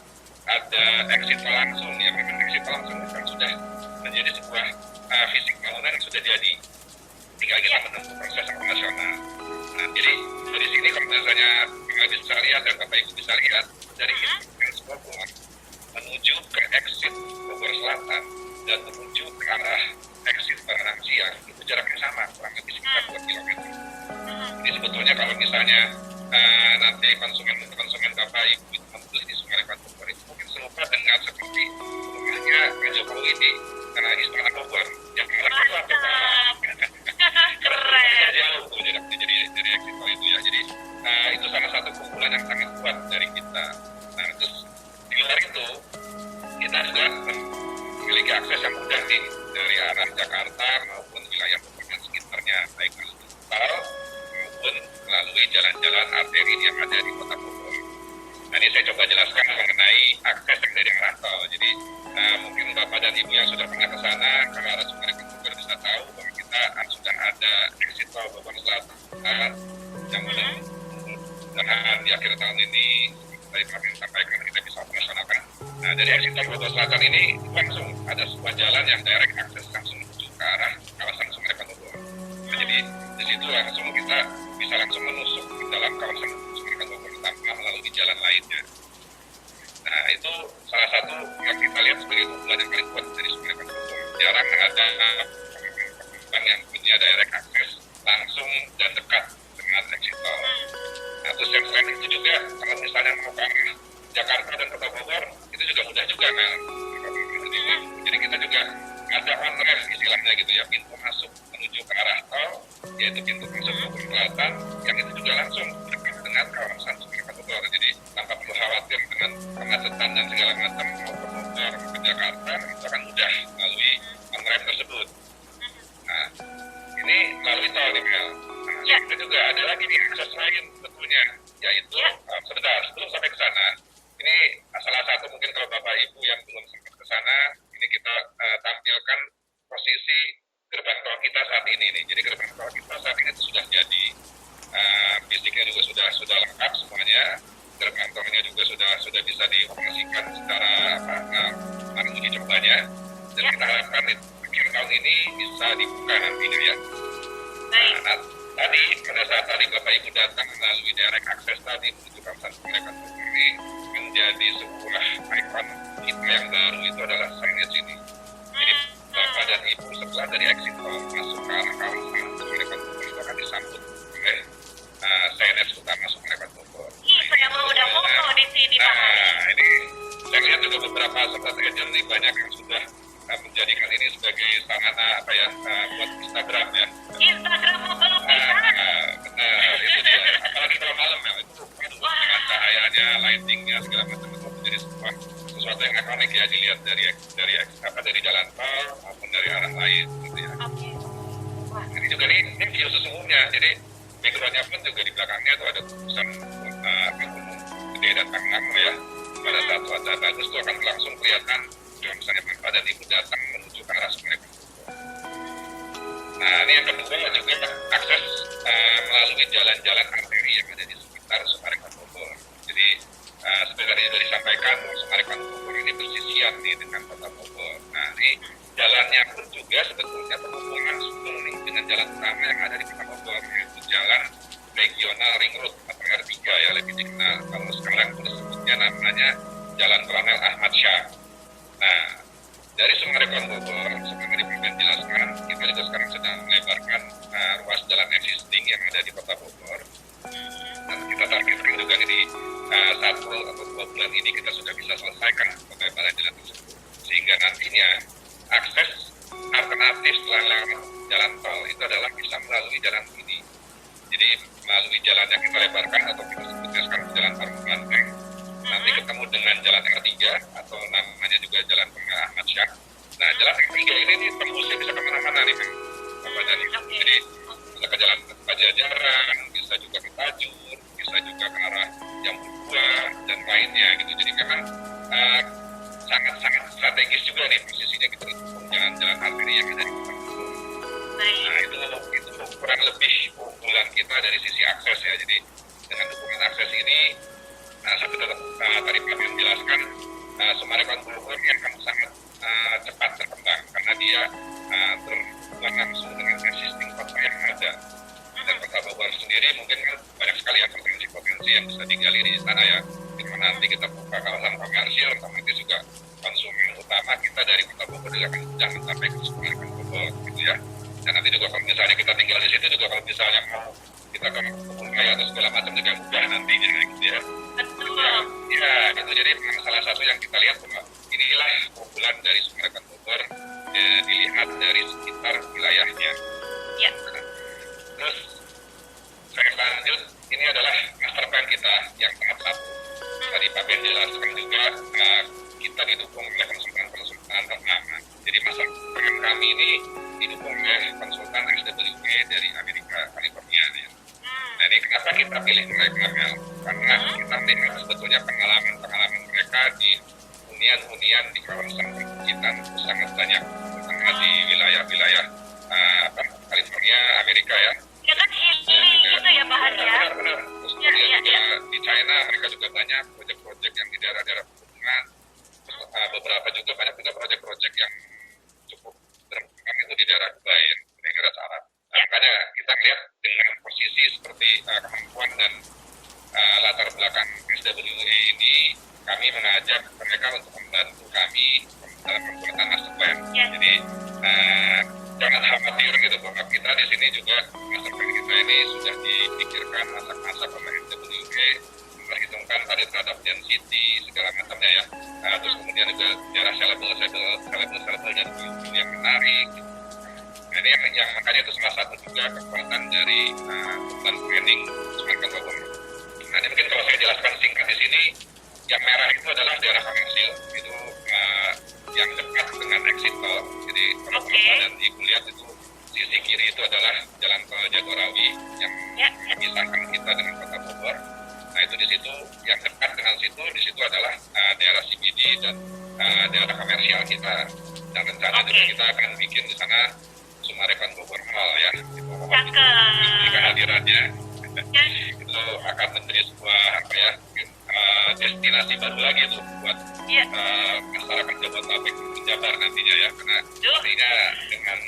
ada exit tol langsung. Ya, memang exit tol langsung kan sudah menjadi sebuah fisik bangunan yang sudah jadi. Tinggal kita menunggu proses operasional. Nah, jadi dari sini kalau misalnya Bapak bisa lihat dan Bapak Ibu bisa lihat, dari Interchange Bogor menuju ke exit Bogor Selatan dan menuju ke arah exit Baranang Siang, itu jaraknya sama, kurang lebih sekitar 2 km. Jadi sebetulnya kalau misalnya nanti konsumen Bapak Ibu itu membeli di Sumarekon Bogor itu mungkin serupa dengan seperti rumahnya Pak Jokowi di Istana Bogor yang arah itu karena jauh tuh jadi dari exit tol itu ya. Jadi itu salah satu keunggulan yang sangat kuat dari kita. Nah, terus di luar itu kita juga memiliki akses yang mudah nih dari arah Jakarta maupun wilayah Bogor dan sekitarnya, baik melalui tol maupun melalui jalan-jalan arteri yang ada di Kota Bogor. Nah, ini saya coba jelaskan mengenai akses yang dari arah tol. Jadi mungkin Bapak dan Ibu yang sudah pernah ke sana, kalau arah Sumarekon Bogor bisa tahu bahwa kita sudah ada exit tol Bogor Selatan yang mudah-mudahan di akhir tahun ini tadi Pak Ben sampaikan kita bisa operasionalkan. Nah, dari exit tol Bogor Selatan ini langsung ada sebuah jalan yang direct akses langsung menuju ke arah kawasan Sumarekon Bogor. Nah, jadi di situ langsung kita bisa langsung menusuk ke dalam kawasan Sumarekon Bogor tanpa melalui jalan lainnya. Nah, itu salah satu yang kita lihat sebagai keunggulan yang paling kuat dari Sumarekon Bogor. Jarang ada bank yang punya direct akses langsung dan dekat dengan exit tol. Nah, terus yang selain itu juga kalau misalnya mau ke arah Jakarta dan Kota Bogor itu juga mudah juga kan. Jadi kita juga ada on-ramp istilahnya gitu ya, pintu masuk menuju ke arah tol, yaitu pintu masuk Bogor Selatan, yang itu juga langsung dekat dengan kawasan Sumarekon Bogor. Jadi tanpa perlu khawatir dengan kemacetan dan segala macam mau ke Bogor ke Jakarta itu akan mudah melalui on-ramp tersebut. Nah, ini melalui tol nih Mel. Nah, kita juga ada lagi nih akses lain sebetulnya, yaitu sebentar sebelum sampai ke sana. Ini salah satu mungkin kalau Bapak Ibu yang belum sempat ke sana, ini kita tampilkan posisi gerbang tol kita saat ini nih. Jadi gerbang tol kita saat ini sudah jadi, fisiknya juga sudah lengkap semuanya. Gerbang tolnya juga sudah bisa dioperasikan secara uji cobanya. Dan kita harapkan akhir tahun ini bisa dibuka nantinya ya. Nah, tadi pada saat tadi Bapak Ibu datang melalui direct access tadi menuju kawasan Sumarekon Bogor ini menjadi sebuah ikon kita yang baru, itu adalah signage ini. Jadi Bapak dan Ibu setelah dari exit tol masuk ke arah kawasan Sumarekon Bogor itu akan disambut oleh signage utama Sumarekon Bogor. Saya mau udah foto di sini Pak. Nah, ini saya lihat juga beberapa sobat agent nih banyak yang sudah menjadikan ini sebagai sarana buat Instagram ya. Instagram mau belum bisa. Benar, itu dia. Apalagi kalau malam ya, itu dengan cahayanya, lightingnya segala macam itu menjadi sesuatu yang ikonik ya dilihat dari jalan tol maupun dari arah lain gitu ya. Ini juga ini view sesungguhnya. Jadi backgroundnya pun juga di belakangnya itu ada tulisan gunung gede dan Pangrango ya. Pada saat cuaca bagus itu akan langsung kelihatan kalau misalnya Bapak dan Ibu datang menuju ke arah Sumarekon Bogor. Nah, ini yang kedua juga akses melalui jalan-jalan arteri yang ada di sekitar Sumarekon Bogor. Jadi seperti tadi sudah disampaikan, Sumarekon Bogor ini bersisian nih dengan Kota Bogor. Nah, ini jalannya pun juga sebetulnya terhubung langsung nih dengan jalan utama yang ada di Kota Bogor, yaitu Jalan Regional Ring Road atau R3 ya lebih dikenal. Kalau sekarang disebutnya namanya Jalan Kolonel Ahmad Syah. Nah, dari Sumarekon Bogor, seperti tadi Pak Ben jelaskan, kita juga sekarang sedang melebarkan ruas jalan existing yang ada di Kota Bogor. Dan kita targetkan juga di 1 atau 2 bulan ini kita sudah bisa selesaikan pelebaran jalan tersebut. Sehingga nantinya akses alternatif setelah jalan tol itu adalah bisa melalui jalan ini. Jadi melalui jalan yang kita lebarkan atau kita sebutnya sekarang Jalan Parung Banteng. Nanti ketemu dengan Jalan R3 atau namanya juga Jalan Tengah Ahmad Syah. Nah, Jalan R3 ini tembusnya bisa kemana-mana nih, Bapak Dani. Jadi bisa ke Jalan Pajajaran, bisa juga ke Tajur, bisa juga ke arah Jambudua dan lainnya gitu. Jadi memang sangat-sangat strategis juga nih posisinya kita di jalan-jalan arteri yang ada di Kota Bogor. Nah, itu kurang lebih keunggulan kita dari sisi akses ya. Jadi dengan dukungan akses ini, seperti tadi Pak Ben jelaskan, Sumarekon Bogor ini akan sangat cepat berkembang karena dia terhubungan langsung dengan existing kota yang ada. Dan Kota Bogor sendiri mungkin kan banyak sekali ya potensi-potensi yang bisa digali di sana ya. Di mana nanti kita buka kawasan komersil, nanti juga konsumen utama kita dari Kota Bogor juga akan jangan sampai ke Sumarekon Bogor gitu ya. Dan nanti juga kalau misalnya kita tinggal di situ juga kalau misalnya mau kita ke kebun raya atau segala macam juga mudah nantinya gitu ya. Betul. Ya, itu jadi salah satu yang kita lihat bahwa inilah keunggulan dari Sumarekon Bogor dilihat dari sekitar wilayahnya. Ya. Terus saya lanjut, ini adalah master plan kita yang tahap 1. Tadi Pak Ben jelaskan juga kita didukung oleh konsultan ternama. Jadi master plan kami ini didukung oleh konsultan SWE dari Amerika, California. Ya. Nah, ini kenapa kita pilih mereka, Mel? Karena kita melihat sebetulnya pengalaman mereka di hunian-hunian di kawasan perbukitan itu sangat banyak, terutama di wilayah-wilayah California, Amerika ya. Ya kan healing gitu ya Pak Hari ya? Benar. Terus kemudian juga di China mereka juga banyak proyek-proyek yang di daerah-daerah pegunungan. Beberapa juga banyak juga proyek-proyek yang cukup berkembang itu di daerah Dubai, di Emirat Arab. Makanya kita melihat dengan posisi seperti kemampuan dan latar belakang SWE ini, kami mengajak mereka untuk membantu kami dalam pembuatan master plan. Jadi jangan khawatir gitu bahwa kita di sini juga master plan kita ini sudah dipikirkan masak-masak oleh SWE, memperhitungkan tadi terhadap density segala macamnya ya. Terus kemudian juga daerah sellable-nya yang menarik. Nah, ini yang makanya itu salah satu juga kekuatan dari urban planning Sumarekon Bogor. Nah, ini mungkin kalau saya jelaskan singkat di sini, yang merah itu adalah daerah komersil, itu yang dekat dengan exit tol. Jadi kalau dan Ibu lihat itu sisi kiri itu adalah jalan tol Jagorawi yang memisahkan kita dengan Kota Bogor. Nah, itu di situ yang dekat dengan situ, di situ adalah daerah CBD dan daerah komersial kita. Dan rencana juga kita akan bikin di sana Sumarekon Bogor Mall ya. Itu kehadirannya itu akan menjadi sebuah destinasi baru lagi tuh buat masyarakat Jabodetabek Jabar nantinya ya, karena nantinya dengan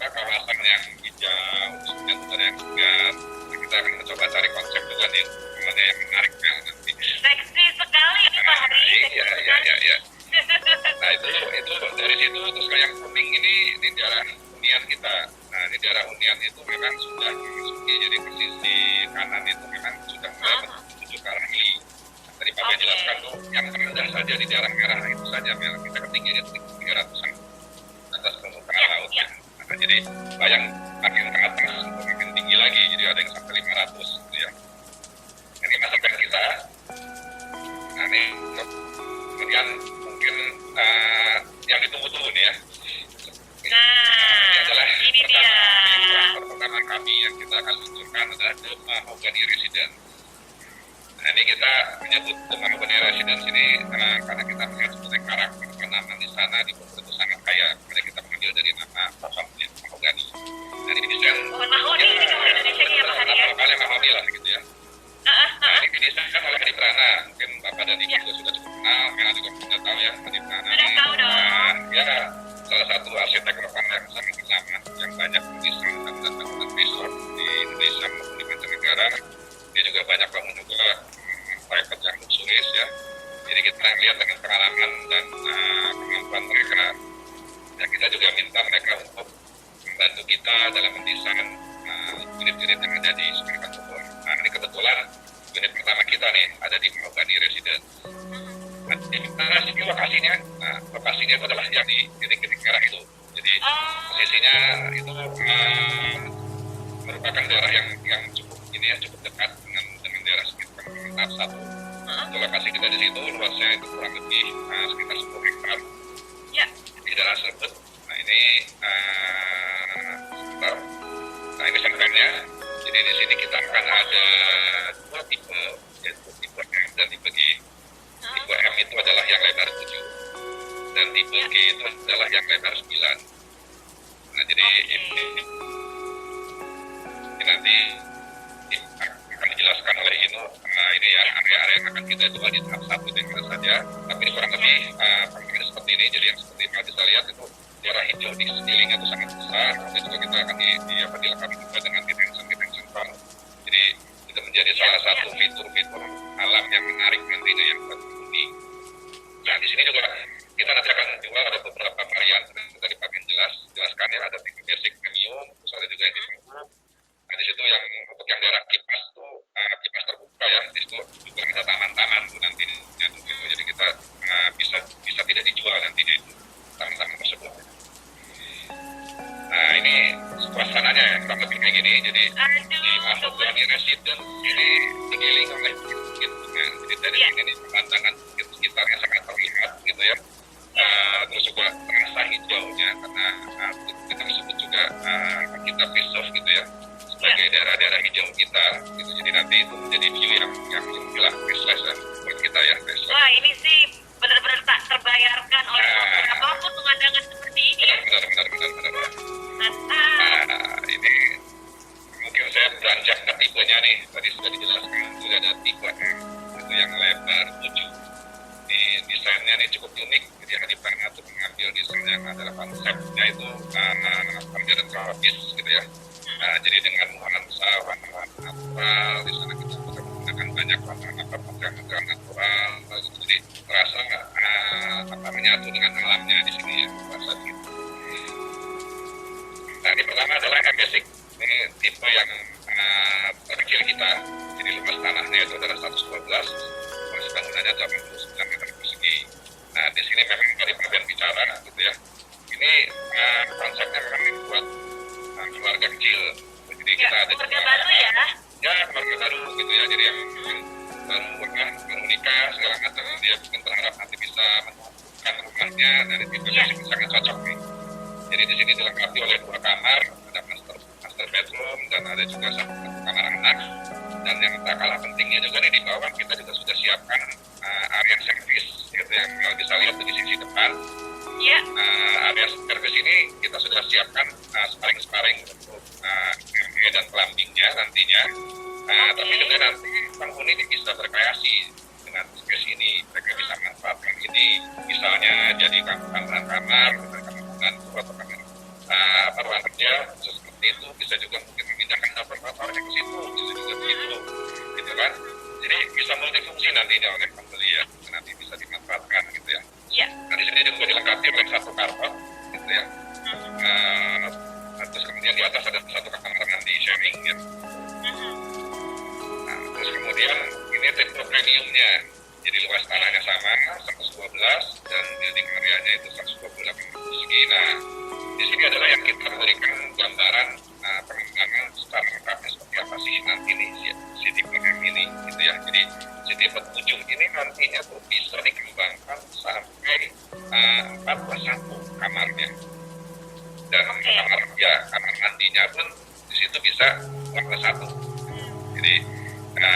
kawasan yang hijau, kemudian udara yang segar, kita akan mencoba cari konsep juga nih yang menarik nanti. Seksi sekali ini Pak Hari. Iya. Nah itu dari situ terus yang kuning ini daerah hunian kita. Nah di daerah hunian itu memang sudah memasuki, jadi posisi kanan itu memang sudah mulai menuju ke arah ini. Tadi Pak Ben jelaskan tuh yang rendah saja di daerah merah itu saja Mel, kita ketinggiannya 300-an atas permukaan laut ya. Nah, jadi bayang makin ke atas untuk makin tinggi lagi, jadi ada yang sampai 500 gitu ya. Ini masakan kita. Nah ini kemudian mungkin yang ditunggu-tunggu nih ya. Ini adalah pertama kami yang kita akan luncurkan adalah The Mahogany Residence. Nah ini kita menyebut The Mahogany Residence ini karena kita melihat sebenarnya karakter tanaman di sana di Bogor itu sangat kaya. Karena kita mengambil dari nama pohonnya mahogany. Nah ini desain pohon mahoni ini kalau Indonesia ya Pak Hari ya. Lokalnya mahoni lah gitu ya. Nah ini didesain oleh Adi Prana. Mungkin Bapak dan Ibu juga sudah cukup kenal. Mela juga sudah tahu ya Adi Prana. Sudah tahu dong. Ya salah satu arsitek lokal yang sangat ternama yang banyak mendesain dan resort di Indonesia maupun di mancanegara. Dia juga banyak bangun juga private yang luxurious ya. Jadi kita lihat dengan pengalaman dan kemampuan mereka. Dan kita juga minta mereka untuk membantu kita dalam mendesain unit-unit yang ada di Sungai Bogor. Nah, ini kebetulan unit pertama kita nih ada di Mahogany Residence. Nah, ini lokasinya, lokasinya itu adalah yang di titik-titik merah itu. Jadi posisinya itu merupakan daerah yang cukup cukup dekat dengan daerah sekitar tahap 1. Untuk lokasi kita di situ luasnya itu kurang lebih sekitar 10 hektar. Ya. Di daerah tersebut. Nah ini sebentar. Nah ini sampelnya. Jadi di sini kita akan ada 2 tipe, yaitu tipe M dan tipe G. Tipe M itu adalah yang lebar 7 dan tipe G itu adalah yang lebar 9. Nah jadi ini nanti akan dijelaskan oleh Inu. Ini ya area-area yang akan kita jual di tahap 1 itu yang mana saja. Tapi kurang lebih pandangannya seperti ini. Jadi yang seperti yang bisa lihat itu daerah hijau di sekelilingnya itu sangat besar. Dan juga kita akan dilengkapi juga dengan detention farm. Jadi itu menjadi salah satu fitur-fitur alam yang menarik nantinya yang penting. Nah di sini juga kita nanti akan jual ada beberapa varian. Tadi Pak Ben jelaskannya ada tipe basic premium, terus ada juga yang di nah di situ yang untuk yang daerah kipas tuh kipas terbuka ya, di situ juga ada taman-taman tuh nantinya tuh, gitu. Jadi kita bisa tidak dijual nantinya itu taman-taman tersebut. Nah ini suasananya ya kurang lebih kayak gini. Jadi di Mahogany Residence ini digiling oleh bukit. Nah, jadi dari sini nih pemandangan bukit sekitarnya sangat terlihat gitu ya. Terus juga terasa hijaunya karena kita tersebut juga kita preserve gitu ya sebagai daerah-daerah hijau kita gitu. Jadi nanti itu menjadi view yang jelas priceless buat kita ya. Wah ini sih benar-benar tak terbayarkan oleh apapun pemandangan seperti ini. Benar. Nah ini mungkin saya beranjak ke tipenya nih. Tadi sudah dijelaskan sudah ada tipe M itu yang lebar 7. Ini desainnya nih cukup unik. Jadi Hadi Prana tuh mengambil desain yang adalah konsepnya itu modern tropis gitu ya. Nah, jadi dengan nuansa warna-warna natural di sana kita bisa menggunakan banyak warna natural gitu. Jadi terasa menyatu dengan alamnya di sini ya, terasa gitu. Nah, ini pertama adalah M basic. Ini tipe yang terkecil kita. Jadi luas tanahnya itu adalah 112, luas bangunannya 89 meter persegi. Nah, di sini memang tadi Pak Ben bicara gitu ya. Ini konsepnya memang dibuat keluarga kecil. Jadi kita ada keluarga baru ya? Ya, keluarga baru gitu ya. Jadi yang baru nikah segala macam dia mungkin berharap nanti bisa menemukan rumahnya dan itu sangat cocok nih. Jadi di sini dilengkapi oleh 2 kamar, ada master bedroom dan ada juga satu kamar anak. Dan yang tak kalah pentingnya juga nih di bawah kita juga sudah siapkan area servis gitu yang bisa lihat di sisi depan. Ya. Area servis ini kita sudah siapkan sparring untuk ME dan plumbingnya nantinya. Tapi juga nanti penghuni ini bisa berkreasi dengan space ini. Mereka bisa manfaatkan ini, misalnya jadi kamar-kamar, kamar atau kamar ruang kerja seperti itu. Bisa juga mungkin memindahkan dapur-dapurnya ke situ, bisa juga begitu, gitu kan? Jadi bisa multifungsi nantinya oleh pembeli ya, nanti bisa dimanfaatkan gitu ya. Iya. Nah di sini juga dilengkapi oleh 1 karpet, gitu ya. Terus kemudian di atas ada 1 kamar mandi sharing ya. Nah, terus kemudian ini tipe premiumnya, jadi luas tanahnya sama 112 dan building area-nya itu 128 persegi. Nah di sini adalah yang kita berikan gambaran pengembangan secara lengkapnya seperti apa sih nanti nih si tipe M ini gitu ya. Jadi si tipe 7 ini nantinya tuh bisa dikembangkan sampai 41 kamarnya. Dan kamar mandinya pun di situ bisa 41. Jadi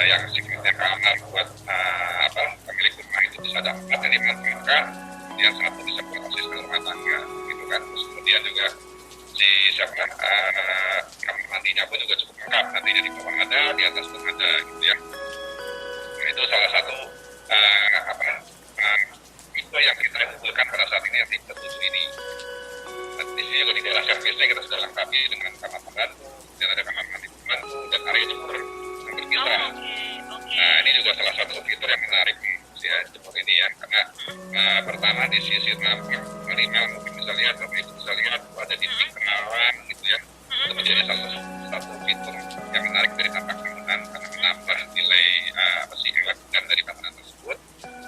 yang sifatnya kamar buat pemilik rumah itu bisa ada 4 yang dimanfaatkan, yang 1 bisa buat asisten rumah tangga gitu kan. Terus kemudian juga kamar mandinya pun juga cukup lengkap, nantinya di bawah ada, di atas pun ada gitu ya. Nah itu salah satu itu yang kita unggulkan pada saat ini yang tipe 7 ini. Nah, di sini juga di daerah servisnya kita sudah lengkapi dengan kamar pembantu, dan ada kamar mandi pembantu dan area jemur yang berpisah. Nah ini juga salah satu fitur yang menarik nih. ya jemur ini ya, karena pertama di sisi minimal mungkin bisa lihat, Bapak Ibu bisa lihat ada dinding kenalan gitu ya, itu menjadi satu fitur yang menarik dari tampak bangunan karena menambah nilai elegan dari bangunan tersebut.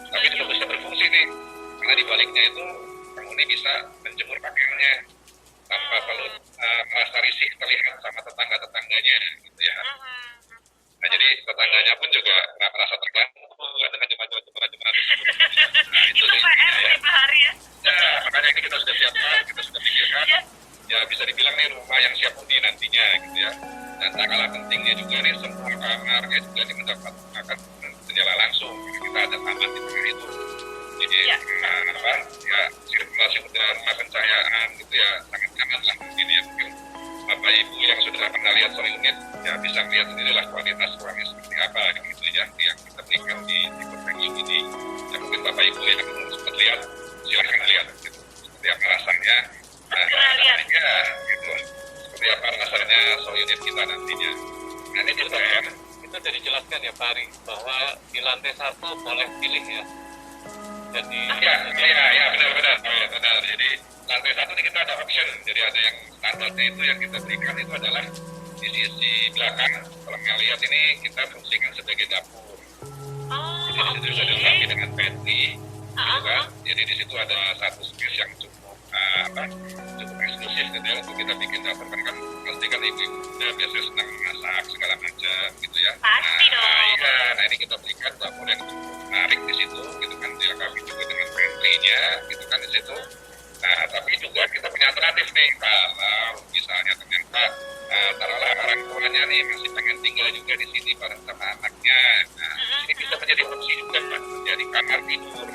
Tapi itu bisa berfungsi nih, karena di baliknya itu penghuni bisa menjemur pakaiannya tanpa perlu merasa risih terlihat sama tetangga-tetangganya gitu ya. Nah jadi tetangganya pun juga nggak merasa terganggu dengan jemuran-jemuran tersebut. Nah itu sih ya. Ya makanya ini kita sudah siapkan, kita sudah pikirkan. Ya bisa dibilang nih rumah yang siap huni nantinya gitu ya. Dan tak kalah pentingnya juga nih semua kamarnya juga mendapatkan jendela langsung. Kita ada taman di tengah itu. Jadi ya sirkulasi udara, pencahayaan gitu ya sangat nyaman lah mungkin ya. Mungkin Bapak Ibu yang sudah pernah lihat soal unit ya bisa lihat sendirilah kualitas ruangnya seperti apa gitu ya yang kita berikan di venue ini. Ya mungkin Bapak Ibu yang belum sempat lihat silahkan lihat gitu seperti apa rasanya. Ya gitu seperti apa rasanya soal unit kita nantinya. Nah ini juga ya. Itu jadi jelaskan ya Pak Ari bahwa di lantai 1 boleh pilih ya. Jadi ya benar. Jadi lantai 1 ini kita ada option. Jadi ada yang standarnya itu yang kita berikan itu adalah di sisi belakang. Kalau nggak lihat ini kita fungsikan sebagai dapur. Jadi di situ sudah dilengkapi dengan pantry, gitu kan. Jadi di situ ada satu space yang cukup cukup eksklusif gitu ya untuk kita bikin dapur kan pasti kan ibu-ibu udah biasa senang masak segala macam gitu ya. Pasti dong. Nah ini kita berikan dapur yang cukup menarik di situ gitu kan dilengkapi juga dengan pantry-nya gitu kan di situ. Nah tapi juga kita punya alternatif nih kalau misalnya ternyata taruhlah orang tuanya nih masih pengen tinggal juga di sini bareng sama anaknya. Nah ini bisa menjadi opsi juga kan menjadi kamar tidur.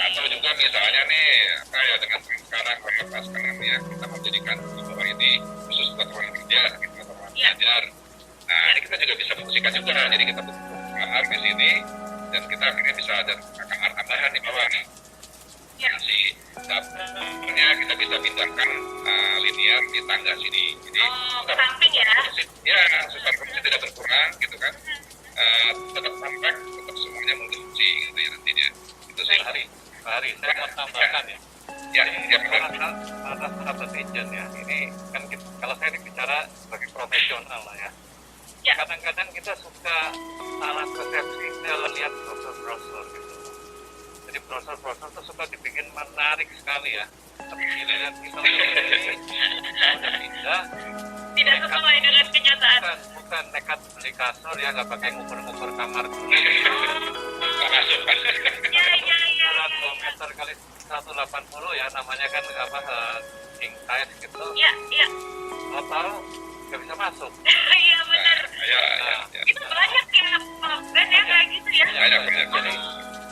Atau juga misalnya nih dengan sekarang pas ya kita menjadikan di bawah ini khusus buat ruang kerja gitu atau ruang belajar. Nah ini kita juga bisa fungsikan juga. Jadi kita butuh kamar di sini dan kita akhirnya bisa ada kamar tambahan di bawah nih. Si dapurnya kita bisa pindahkan linear di tangga sini. Jadi samping ya? Ya, secara fungsi tidak berkurang gitu kan. Tetap kompak, tetap semuanya mengisi gitu ya nantinya. Itu sih. Pak Ari, saya mau tambahkan ya. Ya para sahabat agent ya, ini kan kalau saya bicara sebagai profesional lah ya. Kadang-kadang kita suka salah persepsi dalam lihat brosur-brosur gitu. Jadi brosur-brosur itu suka dibikin menarik sekali ya. Tapi giliran kita udah pindah, tidak sesuai dengan kenyataan. Bukan nekat beli kasur ya, nggak pakai ngukur-ngukur kamar dulu. Ukuran 2 meter kali 180 ya, namanya kan king size gitu. Iya. Mau tahu nggak bisa masuk. Iya benar. Itu banyak ya dan ya kayak gitu ya. Banyak.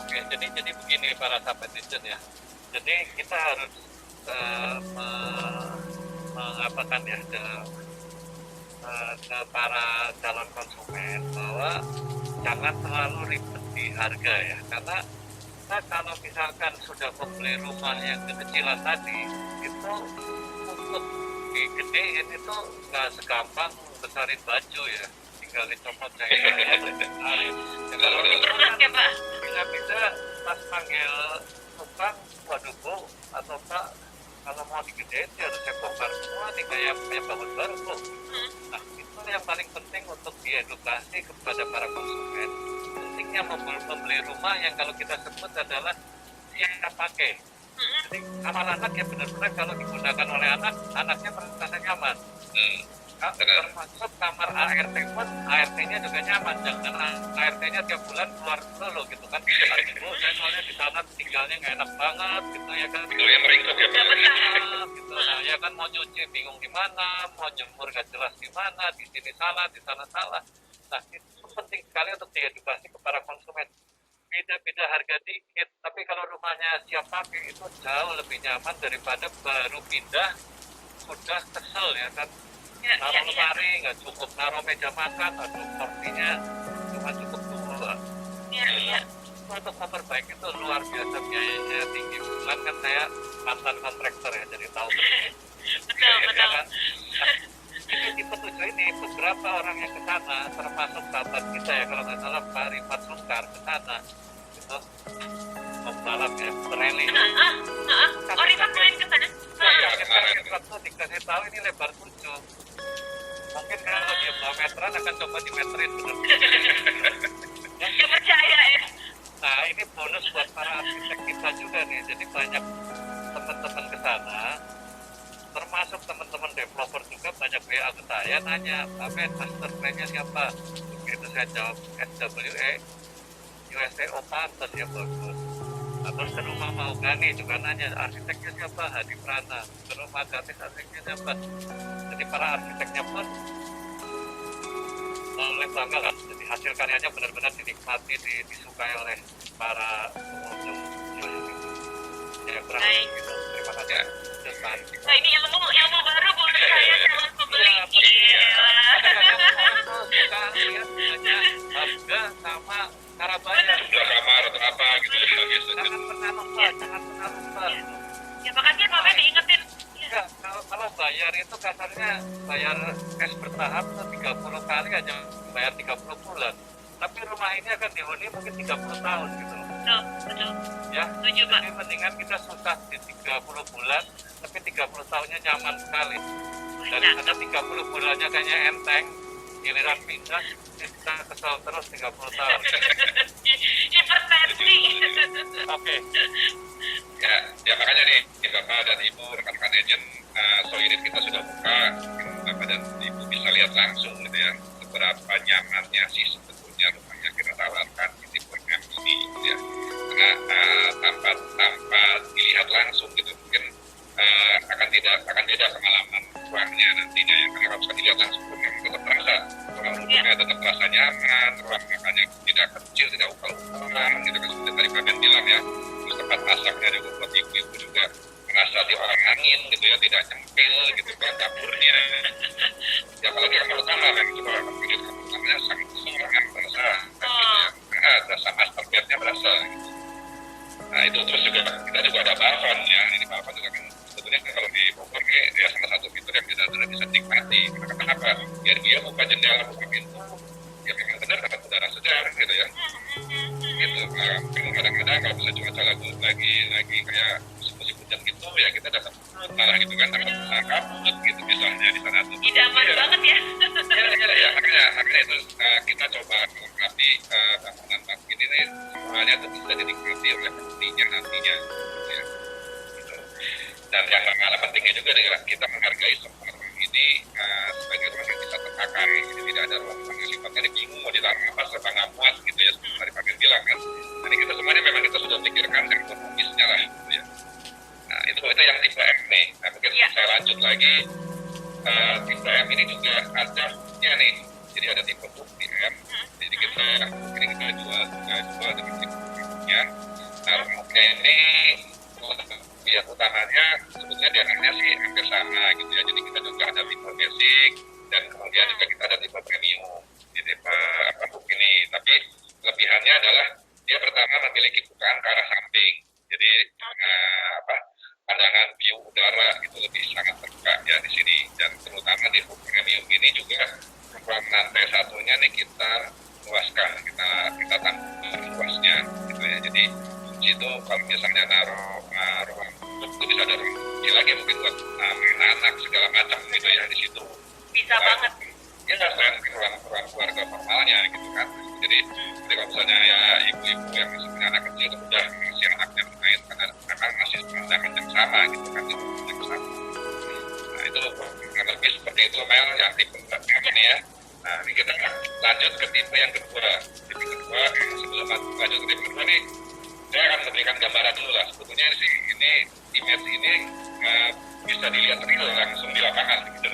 Oke, jadi begini para sahabat agent ya. Jadi kita harus mengatakan ya ke para calon konsumen bahwa jangan terlalu ribet di harga ya, karena kita kalau misalkan sudah membeli rumah yang kekecilan tadi itu untuk digedein itu nggak segampang besarin baju ya, tinggal dicopot kayak kalau bisa pas panggil tukang, waduh Bu atau Pak, kalau mau digedein ya harus saya bongkar semua nih kayak bangun baru Bu. Nah itu yang paling penting untuk diedukasi kepada para konsumen, pentingnya membeli rumah yang kalau kita sebut adalah siap pakai. Jadi kamar anak ya benar-benar kalau digunakan oleh anak, anaknya merasa nyaman. Termasuk kamar ART pun, ART-nya juga nyaman, jangan ART-nya tiap bulan keluar dulu gitu kan. Saya soalnya di sana tinggalnya nggak enak banget gitu ya kan. Itu yang meringkuk ya Pak. Gitu. Nah ya kan mau nyuci bingung di mana, mau jemur nggak jelas di mana, di sini salah, di sana salah. Nah itu penting sekali untuk diedukasi kepada konsumen. Beda-beda harga dikit, tapi kalau rumahnya siap pakai itu jauh lebih nyaman daripada baru pindah sudah kesel ya kan. Naruh lemari nggak cukup, naruh meja makan, aduh porsinya cuma cukup 2. Untuk memperbaiki itu luar biasa biayanya tinggi. Bukan kan saya mantan kontraktor ya, jadi tahu Betul. Kan? Ini di petunjuk ini beberapa orang yang ke sana, termasuk sahabat kita ya kalau nggak salah Pak Rifat Sungkar ke sana. waktu dikasih tahu ini lebar 7. Mungkin kalau dia 2 meteran akan coba dimeterin bener. Ya percaya ya. Nah ini bonus buat para arsitek kita juga nih. Jadi banyak teman-teman ke sana, termasuk teman-teman developer juga banyak WA ke saya nanya, Pak Ben, master plan-nya siapa? Begitu saya jawab SWE, USTO Pantes ya bagus. Atau ke rumah Maugani juga nanya, arsiteknya siapa? Hadi Prana. Ke rumah Gatis arsiteknya siapa? Jadi para arsiteknya pun oleh bangga lah. Jadi hasil karyanya benar-benar dinikmati, disukai oleh para pengunjung. Ya kurang gitu. Terima kasih. Nah ini ilmu baru buat saya calon pembeli. Kita lihat hanya harga sama cara bayar. Udah kamar atau apa gitu ya biasanya. Jangan pernah lupa. Ya makanya Pak Ben diingetin. Enggak, kalau bayar itu kasarnya bayar cash bertahap tuh 30 kali aja bayar 30 bulan. Tapi rumah ini akan dihuni mungkin 30 tahun gitu. Betul. Ya, Setuju, Pak. jadi mendingan kita susah di 30 bulan, tapi 30 tahunnya nyaman sekali. Daripada 30 bulannya kayaknya enteng, giliran pindah, kita kesal terus 30 tahun. Hipertensi. Oke. Ya makanya nih Bapak dan Ibu rekan-rekan agen Sounit kita sudah buka, Bapak dan Ibu bisa lihat langsung gitu ya seberapa nyamannya sih sebetulnya rumah yang kita tawarkan di tipe ini gitu ya. Karena tanpa dilihat langsung gitu mungkin akan beda pengalaman ruangnya nantinya ya. Karena kalau bisa dilihat langsung memang tetap terasa ruang rumahnya tetap terasa nyaman, ruang makannya tidak kecil, tidak ukal-ukalan gitu kan seperti tadi Pak Ben bilang ya. Terus tempat masaknya juga buat ibu-ibu juga merasa di orang angin gitu ya, tidak nyempil gitu kan dapurnya. Ya apalagi kamar utama memang coba video kamar utamanya sangat besar yang berasa gitu ya. Karena rasa master bednya berasa gitu. Nah itu terus juga kita juga ada balkon ya, ini balkon juga kan sebetulnya kalau di Bogor ya salah satu fitur yang kita sudah bisa nikmati. Karena kenapa? Biar dia buka jendela, buka pintu, ya memang benar dapat udara segar gitu ya. Gitu. Kadang-kadang kalau bisa cuaca lagi kayak musim hujan gitu ya kita dapat malah gitu kan dapat kabut gitu misalnya di sana tuh. Idaman banget ya. Ya makanya itu kita coba melengkapi bangunan ini nih semuanya tuh bisa dinikmati oleh nantinya gitu ya. Gitu. Dan yang malah pentingnya juga adalah kita menghargai semua ruang ini sebagai ruang yang bisa terpakai. Jadi tidak ada ruang yang sifatnya bingung mau ditaruh apa serba nggak puas gitu ya seperti tadi Pak Ben bilang kan. Jadi kita semuanya memang kita sudah pikirkan dari ekonomisnya lah gitu ya. Nah itu yang tipe M nih. Nah mungkin saya lanjut lagi. Tipe M ini juga ada nih. Jadi ada tipe M. Jadi kita jual dengan tipe M-nya. Nah rumahnya ini ya utamanya sebetulnya diantaranya sih hampir sama gitu ya. Jadi kita juga ada tipe basic dan kemudian juga kita ada tipe premium di tipe ini. Tapi kelebihannya adalah dia pertama memiliki bukaan ke arah samping. Jadi pandangan view udara itu lebih sangat terbuka ya di sini. Dan terutama di premium ini juga ruang lantai satunya nih kita luaskan, kita tambah luasnya gitu ya. Jadi itu kalau misalnya naruh ruang itu bisa ada ruang kecil lagi mungkin buat main anak segala macam gitu ya di situ. Bisa banget. Ya selain mungkin ruang keluarga formalnya gitu kan. Jadi kalau misalnya ya ibu-ibu yang masih punya anak kecil itu udah ngasih anaknya bermain karena masih pandangan yang sama gitu kan itu yang sama. Nah itu lebih seperti itu Mel yang tipe ini ya. Nah ini kita lanjut ke tipe yang kedua. Tipe kedua sebelum lanjut ke tipe kedua nih saya akan memberikan gambaran dulu lah. Sebetulnya sih ini image ini bisa dilihat real langsung di lapangan gitu.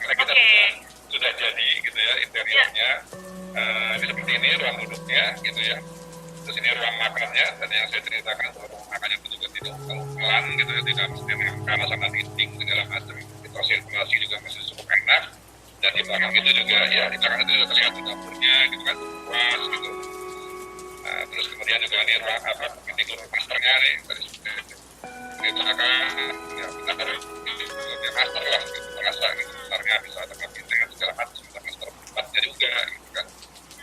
Karena kita sudah jadi gitu ya interiornya. Ini seperti ini ruang duduknya gitu ya. Terus ini ruang makannya. Tadi yang saya ceritakan bahwa ruang makannya itu juga tidak pelan gitu ya, tidak mesti karena sama dinding segala macam. Itu sirkulasi juga masih cukup enak. Dan di belakang itu juga ya di belakang itu juga terlihat dapurnya gitu kan luas gitu. Nah, terus kemudian juga ini ruang tidur masternya nih tadi seperti itu. Ini belakang ya kita harus lebih master lah gitu terasa gitu besarnya bisa ada kabinnya segala macam master 4-nya juga gitu kan.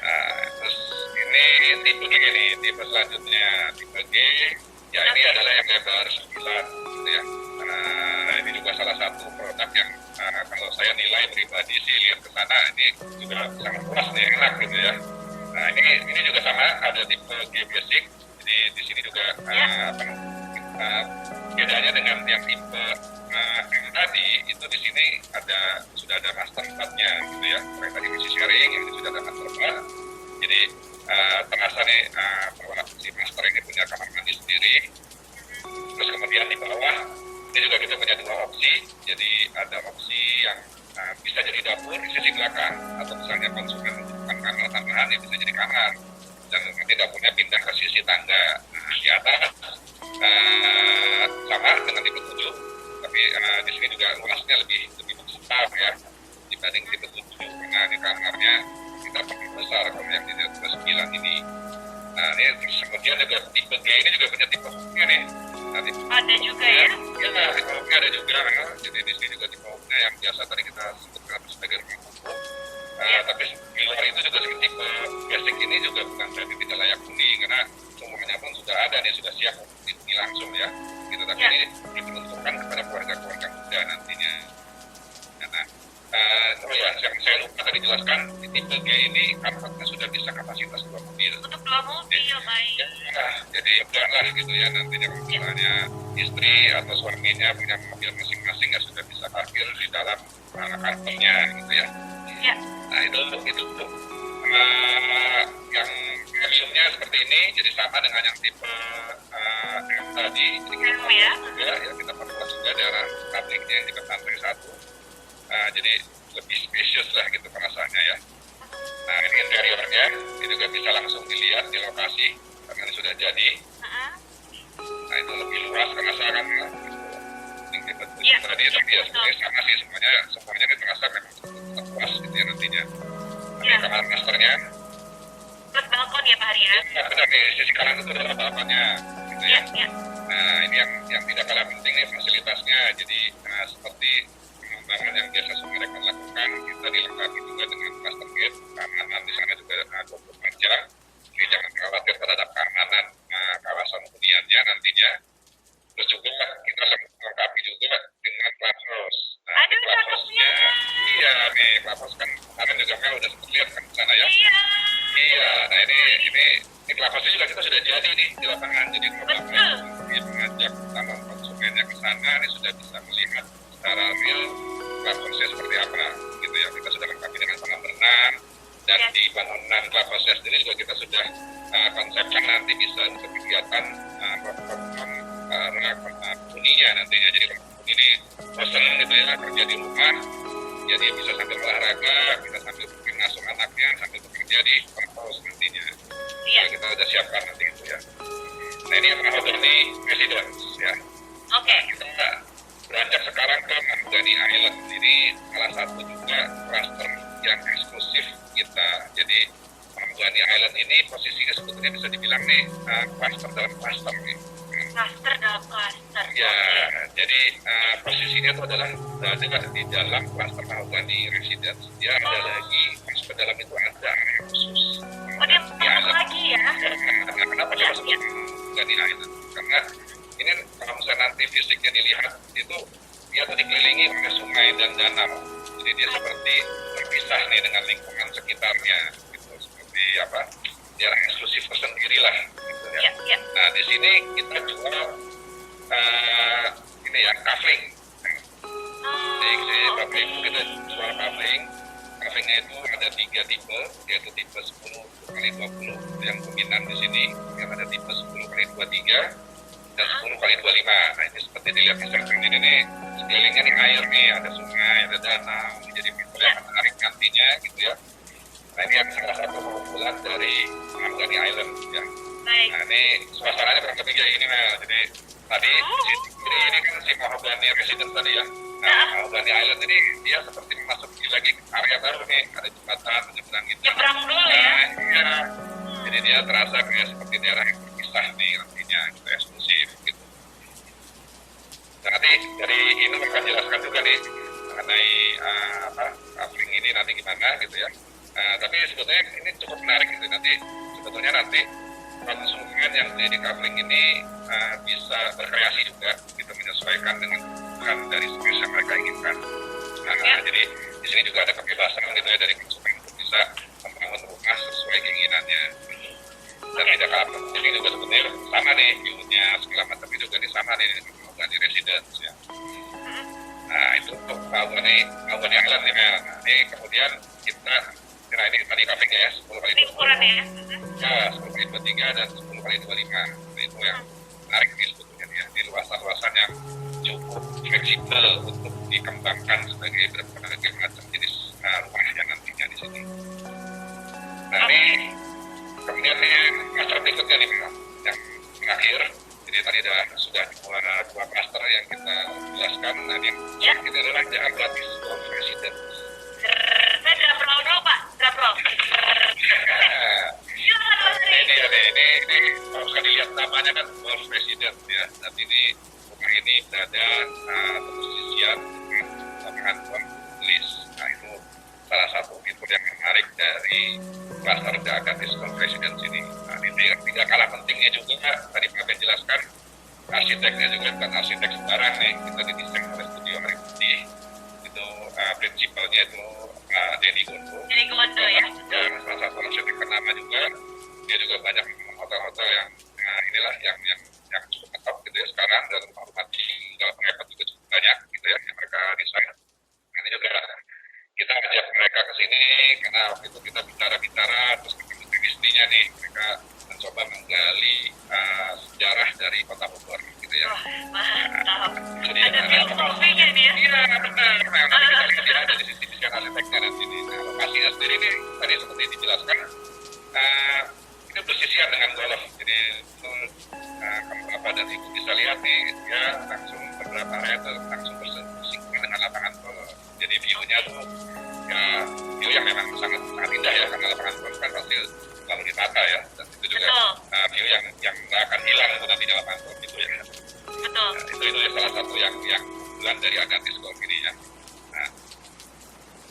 Nah, terus ini tipe G nih, tipe selanjutnya tipe G ya ini adalah yang lebar 9 gitu ya. Nah, ini juga salah salah satu produk yang kalau saya nilai pribadi sih lihat ke sana ini juga sangat puas nih, enak gitu ya. Nah ini juga sama, ada tipe G-Basic, jadi di sini juga bedanya dengan yang tipe yang tadi itu di sini sudah ada master 4-nya gitu ya. Kayak tadi misi sharing ini sudah ada master 4. Jadi terasa nih bahwa si master ini punya kamar mandi sendiri. Terus kemudian di bawah ini juga kita punya dua opsi. Jadi ada opsi yang bisa jadi dapur di sisi belakang, atau misalnya konsumen membutuhkan kamar tambahan ya bisa jadi kamar. Dan nanti dapurnya pindah ke sisi tangga. Nah, di atas sama dengan tipe 7, tapi di sini juga luasnya lebih besar ya dibanding tipe 7, karena di kamarnya kita pakai besar kalau yang di tipe 9 ini. Nah ini kemudian juga tipe G ini juga punya tipe hooknya nih. Nah, ada juga ya? Iya, tipe hooknya ada juga. Jadi di sini juga tipe hooknya yang biasa tadi kita sebutkan sebagai rumah kuku. Tapi di luar itu juga tipe basic ini juga bukan berarti tidak layak huni, karena semuanya pun sudah ada nih, sudah siap untuk dihuni langsung ya. Gitu, tapi ini diperuntukkan kepada keluarga-keluarga muda nantinya. Nah, yang saya lupa tadi jelaskan, di tipe G ini kamarnya sudah bisa kapasitas 2 mobil. Untuk 2 mobil, baik. Nah, jadi udahlah gitu ya, nantinya kalau misalnya istri atau suaminya punya mobil masing-masing ya sudah bisa parkir di dalam kantornya gitu ya. Ya. Nah itu yang mediumnya seperti ini, jadi sama dengan yang tipe yang tadi. Jadi kita perluas juga daerah publiknya yang di lantai 1. Jadi lebih spacious lah gitu perasaannya ya. Nah ini interiornya, ini juga bisa langsung dilihat di lokasi karena ini sudah jadi. Nah itu lebih luas karena saya kan tadi, tapi ya sebenarnya sama sih, semuanya ini terasa memang tetap luas gitu ya nantinya. Ini kamar masternya plus balkon ya Pak Hari ya? Ya benar nih, sisi kanan itu adalah balkonnya gitu ya. Nah ini yang tidak kalah penting nih fasilitasnya. Jadi seperti pengembangan yang biasa mereka lakukan, kita dilengkapi juga dengan custom gate, keamanan di sana juga 24 jam. Jadi jangan khawatir terhadap keamanan kawasan huniannya nantinya. Terus juga kita lengkapi juga dengan clubhouse. Nah, clubhouse-nya, iya nih, clubhouse kan kemarin juga Mel udah sempat lihat kan di sana ya. Iya, nah ini clubhouse-nya juga kita sudah jadi nih di lapangan. Jadi kalau mengajak calon konsumennya ke sana, ini sudah bisa melihat secara real clubhouse-nya seperti apa gitu ya. Kita sudah lengkapi dengan kolam renang, dan di bangunan clubhouse-nya sendiri juga kita sudah konsepkan nanti bisa untuk kegiatan huninya nantinya. Jadi kalau ini bosan gitu ya kerja di rumah, ya dia bisa sambil olahraga, bisa sambil mengasuh anaknya, sambil bekerja di clubhouse nantinya. Iya. Kita sudah siapkan nanti itu ya. Nah ini yang Mahogany Residence ya. Oke. Kita beranjak sekarang ke Mahogany Island. Ini salah satu juga cluster yang eksklusif kita. Jadi Mahogany Island ini posisinya sebetulnya bisa dibilang nih cluster dalam cluster nih. Cluster dalam cluster. Ya, jadi posisinya itu adalah di dalam cluster Mahogany Residence. Dia ada lagi, masuk ke dalam itu ada area khusus. Dia masuk lagi ya? Kenapa dia masuk Mahogany Island? Karena ini kalau misalnya nanti fisiknya dilihat, itu dia tuh dikelilingi oleh sungai dan danau. Jadi dia seperti terpisah nih dengan lingkungan sekitarnya. Gitu. Seperti apa? Daerah eksklusif tersendiri lah. Gitu ya. Nah di sini kita jual ini ya kafling. Jadi kafling kita jual kafling. Kaflingnya itu ada 3 tipe, yaitu tipe 10x20 yang dominan di sini. Yang ada tipe 10x23 dan 10x25. Nah ini seperti dilihat di samping ini nih, sekelilingnya nih air nih, ada sungai, ada danau. Jadi fitur yang menarik nantinya gitu ya. Nah ini yang salah satu keunggulan dari Mahogany Island ya. Nah ini suasananya kurang lebih kayak gini Mel. Jadi tadi ini kan si Mahogany Residence tadi ya. Nah Mahogany Island ini dia seperti memasuki lagi area baru nih, ada jembatan menyeberang gitu. Nyebrang dulu ya. Iya. Jadi dia terasa kayak seperti daerah yang terpisah nih nantinya, gitu eksklusif gitu. Nah, nanti dari ini mereka jelaskan juga nih mengenai kafling ini nanti gimana gitu ya. Tapi sebetulnya ini cukup menarik gitu. Sebetulnya nanti konsumen yang beli di kafling ini bisa berkreasi juga, gitu menyesuaikan dengan kebutuhan dari space yang mereka inginkan. Nah, jadi di sini juga ada kebebasan gitu ya dari konsumen untuk bisa membangun rumah sesuai keinginannya. Dan tidak kalah penting juga sebenarnya sama nih view-nya segala macam itu juga nih sama nih dari residence ya. Nah itu untuk Albany Island nih Mel. Nah, ini kemudian kita kira ini tadi kafe-nya ya 10 kali Ini ukurannya ya. ya 10 kali 23 dan 10 kali 25. Nah, itu yang menarik nih sebetulnya ya. Di luasan-luasan yang cukup fleksibel untuk dikembangkan sebagai berbagai macam jenis rumah yang nantinya di sini. Nah ini kemudian nih master berikutnya nih Mel, yang terakhir. Jadi tadi sudah dua cluster yang kita jelaskan. Nah yang kita adalah the Atlantis Golf Residence. Saya drum roll Pak, drum roll. Ini kalau bisa dilihat namanya kan Golf Residence ya. Dan ini rumah ini berada posisian dengan lapangan golf list. Nah itu salah satu fitur yang menarik dari cluster the Atlantis Golf Residence ini. Nah ini tidak kalah pentingnya juga tadi Pak Ben jelaskan arsiteknya juga bukan arsitek sembarang nih, kita didesain oleh studio Hari Putih. Itu prinsipalnya itu Denny Gondo. Denny Gondo ya. Ya, salah satu arsitek ternama juga. Dia juga banyak hotel-hotel yang inilah yang cukup top gitu ya sekarang, dan rumah tinggal mereka juga cukup banyak gitu ya yang mereka desain. Ini juga kita ajak mereka ke sini karena waktu itu kita bicara terus ketemu chemistry-nya nih, mereka mencoba menggali sejarah dari kota Bogor gitu ya. Mantap. Ada filosofinya nih ya. Iya benar. Nah nanti kita lihat ya ada di sisi arsiteknya dan sini. Nah lokasinya sendiri ini tadi seperti dijelaskan ini bersisian dengan golf. Jadi itu kamu Bapak dan Ibu bisa lihat nih dia langsung beberapa meter langsung bersinggungan dengan lapangan golf. Jadi view-nya tuh ya view yang memang sangat indah ya, karena lapangan golf kan pasti selalu ditata ya, dan itu juga view yang nggak akan hilang nantinya lapangan golf itu ya. Betul. Nah, itu salah satu yang keunggulan dari Atlantis Golf ini ya. Nah,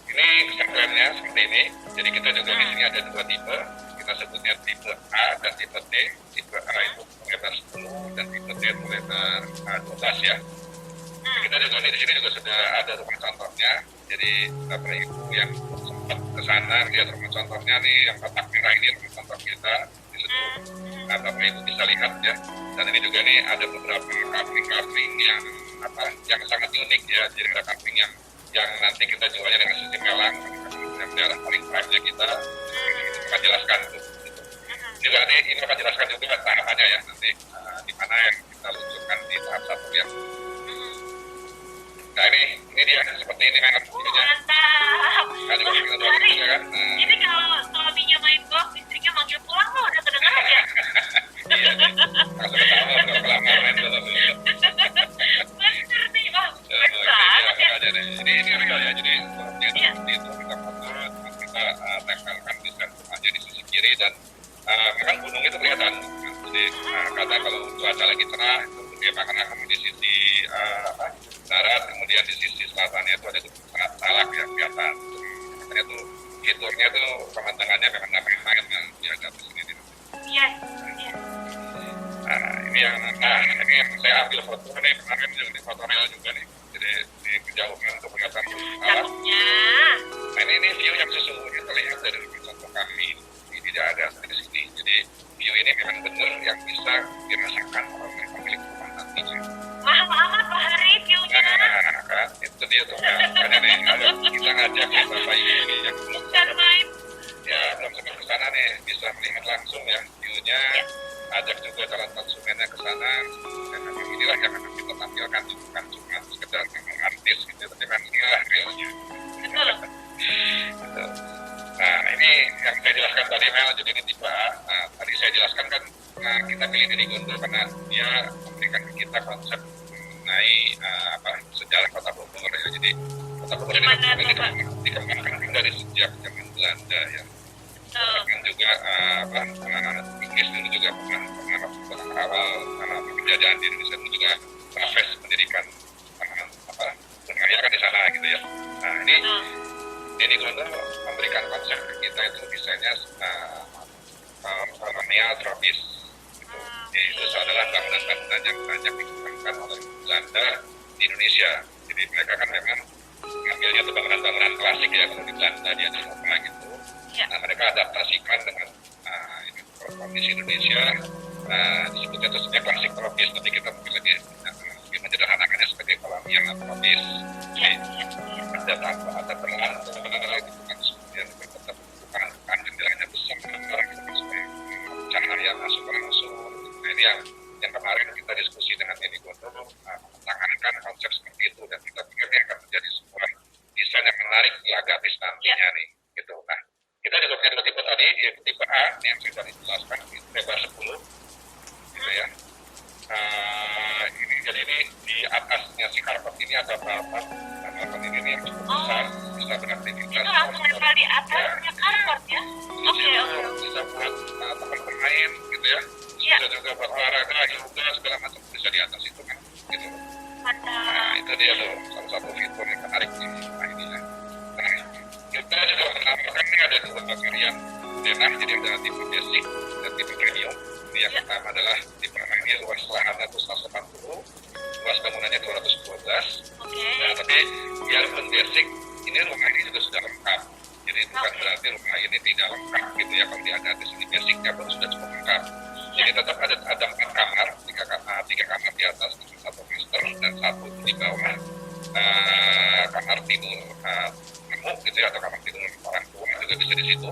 ini kesimpulannya seperti ini. Jadi kita juga di sini ada dua tipe. Kita sebutnya tipe A dan tipe T. Tipe A itu lebar 10 dan tipe T itu lebar 12 ya. Kita juga di sini juga sudah ada rumah contohnya. Jadi Bapak Ibu yang sempat ke sana lihat rumah contohnya nih, yang kotak merah ini rumah contoh kita di situ. Nah, Bapak Ibu bisa lihat ya. Dan ini juga nih ada beberapa carving yang sangat unik ya. Jadi ada carving yang nanti kita jualnya dengan sistem lelang, yang daerah paling prime-nya kita akan jelaskan itu. Juga ini akan jelaskan juga tahapannya ya, nanti di mana yang kita luncurkan di tahap 1 ya. Nah ini dia seperti ini memang videonya. Mantap. Nah juga kita doang juga kan. Ini kalau suaminya main golf, istrinya manggil pulang loh, udah kedengeran ya? Iya nih, langsung ketawa kalau kelamaan dulu. Bener nih Bang, keren banget ya. Ini real ya, jadi seperti itu kita foto, kita tempelkan desain rumahnya di sisi kiri, dan memang gunung itu kelihatan. Jadi karena kalau cuaca lagi cerah, itu dia karena kamu di sisi barat, kemudian di sisi selatannya itu ada sangat salak yang kelihatan. Makanya tuh fiturnya tuh pemandangannya memang nggak main-main kan di agak sini. Iya. Nah ini yang saya ambil foto nih kemarin di foto real juga nih. Jadi di kejauhan untuk kelihatan alam. Nah ini view yang sesungguhnya terlihat dari contoh kami. Ini tidak ada di sini. Jadi view ini memang benar yang bisa dirasakan oleh pemilik rumah nantinya. Mahal amat Pak Hari view-nya. Nah kan itu dia tuh. Makanya nih kita ngajak ya Bapak Ibu ini yang belum sempat ke sana nih bisa melihat langsung ya view-nya. Ajak juga calon konsumennya ke sana. Dan memang inilah yang akan kita tampilkan, bukan cuma sekedar memang artis gitu, tapi memang inilah realnya. Betul. Nah ini yang saya jelaskan tadi Mel, jadi ini tipe A. Nah tadi saya jelaskan kan kita pilih Denny Gondo karena dia memberikan ke kita konsep mengenai sejarah kota Bogor ya. Jadi kota Bogor ini dikembangkan dari sejak zaman Belanda ya. Dan juga Inggris dulu juga pernah awal penjajahan di Indonesia dulu juga proses pendidikan kan di sana gitu ya. Nah ini Denny Gondo memberikan konsep ke kita itu desainnya neotropis gitu. Itu adalah bangunan-bangunan yang banyak dikembangkan oleh Belanda di Indonesia. Jadi mereka kan memang ngambilnya tuh bangunan-bangunan klasik ya, kalau di Belanda di Eropa gitu. Ya. Nah, mereka adaptasikan dengan ini kondisi Indonesia. Disebutnya itu sebenarnya klasik tropis, tapi kita mungkin lebih menyederhanakannya sebagai kolonial tropis. Jadi ada tanpa ada perlahan itu kan kemudian tetap bukan jendelanya besar, cahaya masuk langsung. Nah, ini yang kemarin kita diskusi dengan Yeni Gondo mempertahankan konsep seperti itu, dan kita pikir ini akan menjadi sebuah desain yang menarik di Agatis nantinya nih gitu. Nah, kita juga punya dua tipe tadi, yaitu tipe A ini yang sudah dijelaskan, lebar 10 gitu ya. Ini jadi ini di atasnya si karpet ini ada balkon, nah balkon ini yang cukup besar, bisa beraktivitas. Itu langsung nempel di atasnya karpet ya? Oke. Bisa buat tempat bermain gitu ya. Iya. Bisa juga buat olahraga, yoga segala macam bisa di atas itu kan gitu. Mantap. Nah, itu dia tuh salah satu fitur yang menarik di rumah ini ya. Nah, kita juga menambahkan ini ada dua varian denah, jadi ada tipe basic dan tipe premium. Ini yang pertama adalah tipe ini luas lahannya itu 180, luas bangunannya 212. Nah, tapi biarpun basic, ini rumah ini juga sudah lengkap. Jadi bukan berarti rumah ini tidak lengkap gitu ya, kalau di Agatis ini basicnya pun sudah cukup lengkap. Jadi tetap ada 4 kamar, 3 kamar di atas, 1 master dan 1 di bawah. Kamar tidur tamu gitu ya, atau kamar tidur orang tua juga bisa di situ.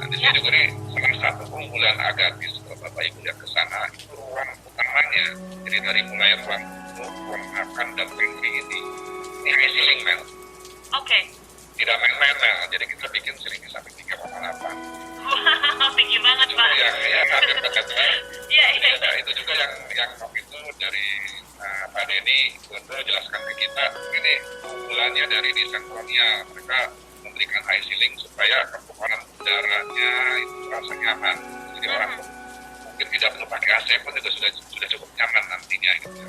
Nah, di sini juga nih salah satu keunggulan Agatis, kalau Bapak Ibu lihat ke sana, itu ruang utamanya. Jadi dari mulai ruang makan dan pantry ini high ceiling Mel. Oke. Tidak main-main Mel, jadi kita bikin ceilingnya sampai 3,8. Wah, tinggi banget Itu Pak. yang hampir terkait. Iya. Itu juga yang waktu itu dari Pak Denny Gondo jelaskan ke kita, ini keunggulannya dari desain kolonial. Mereka memberikan high ceiling supaya perputaran udaranya itu terasa nyaman. Jadi orang mungkin tidak perlu pakai AC pun itu sudah cukup nyaman nantinya gitu ya.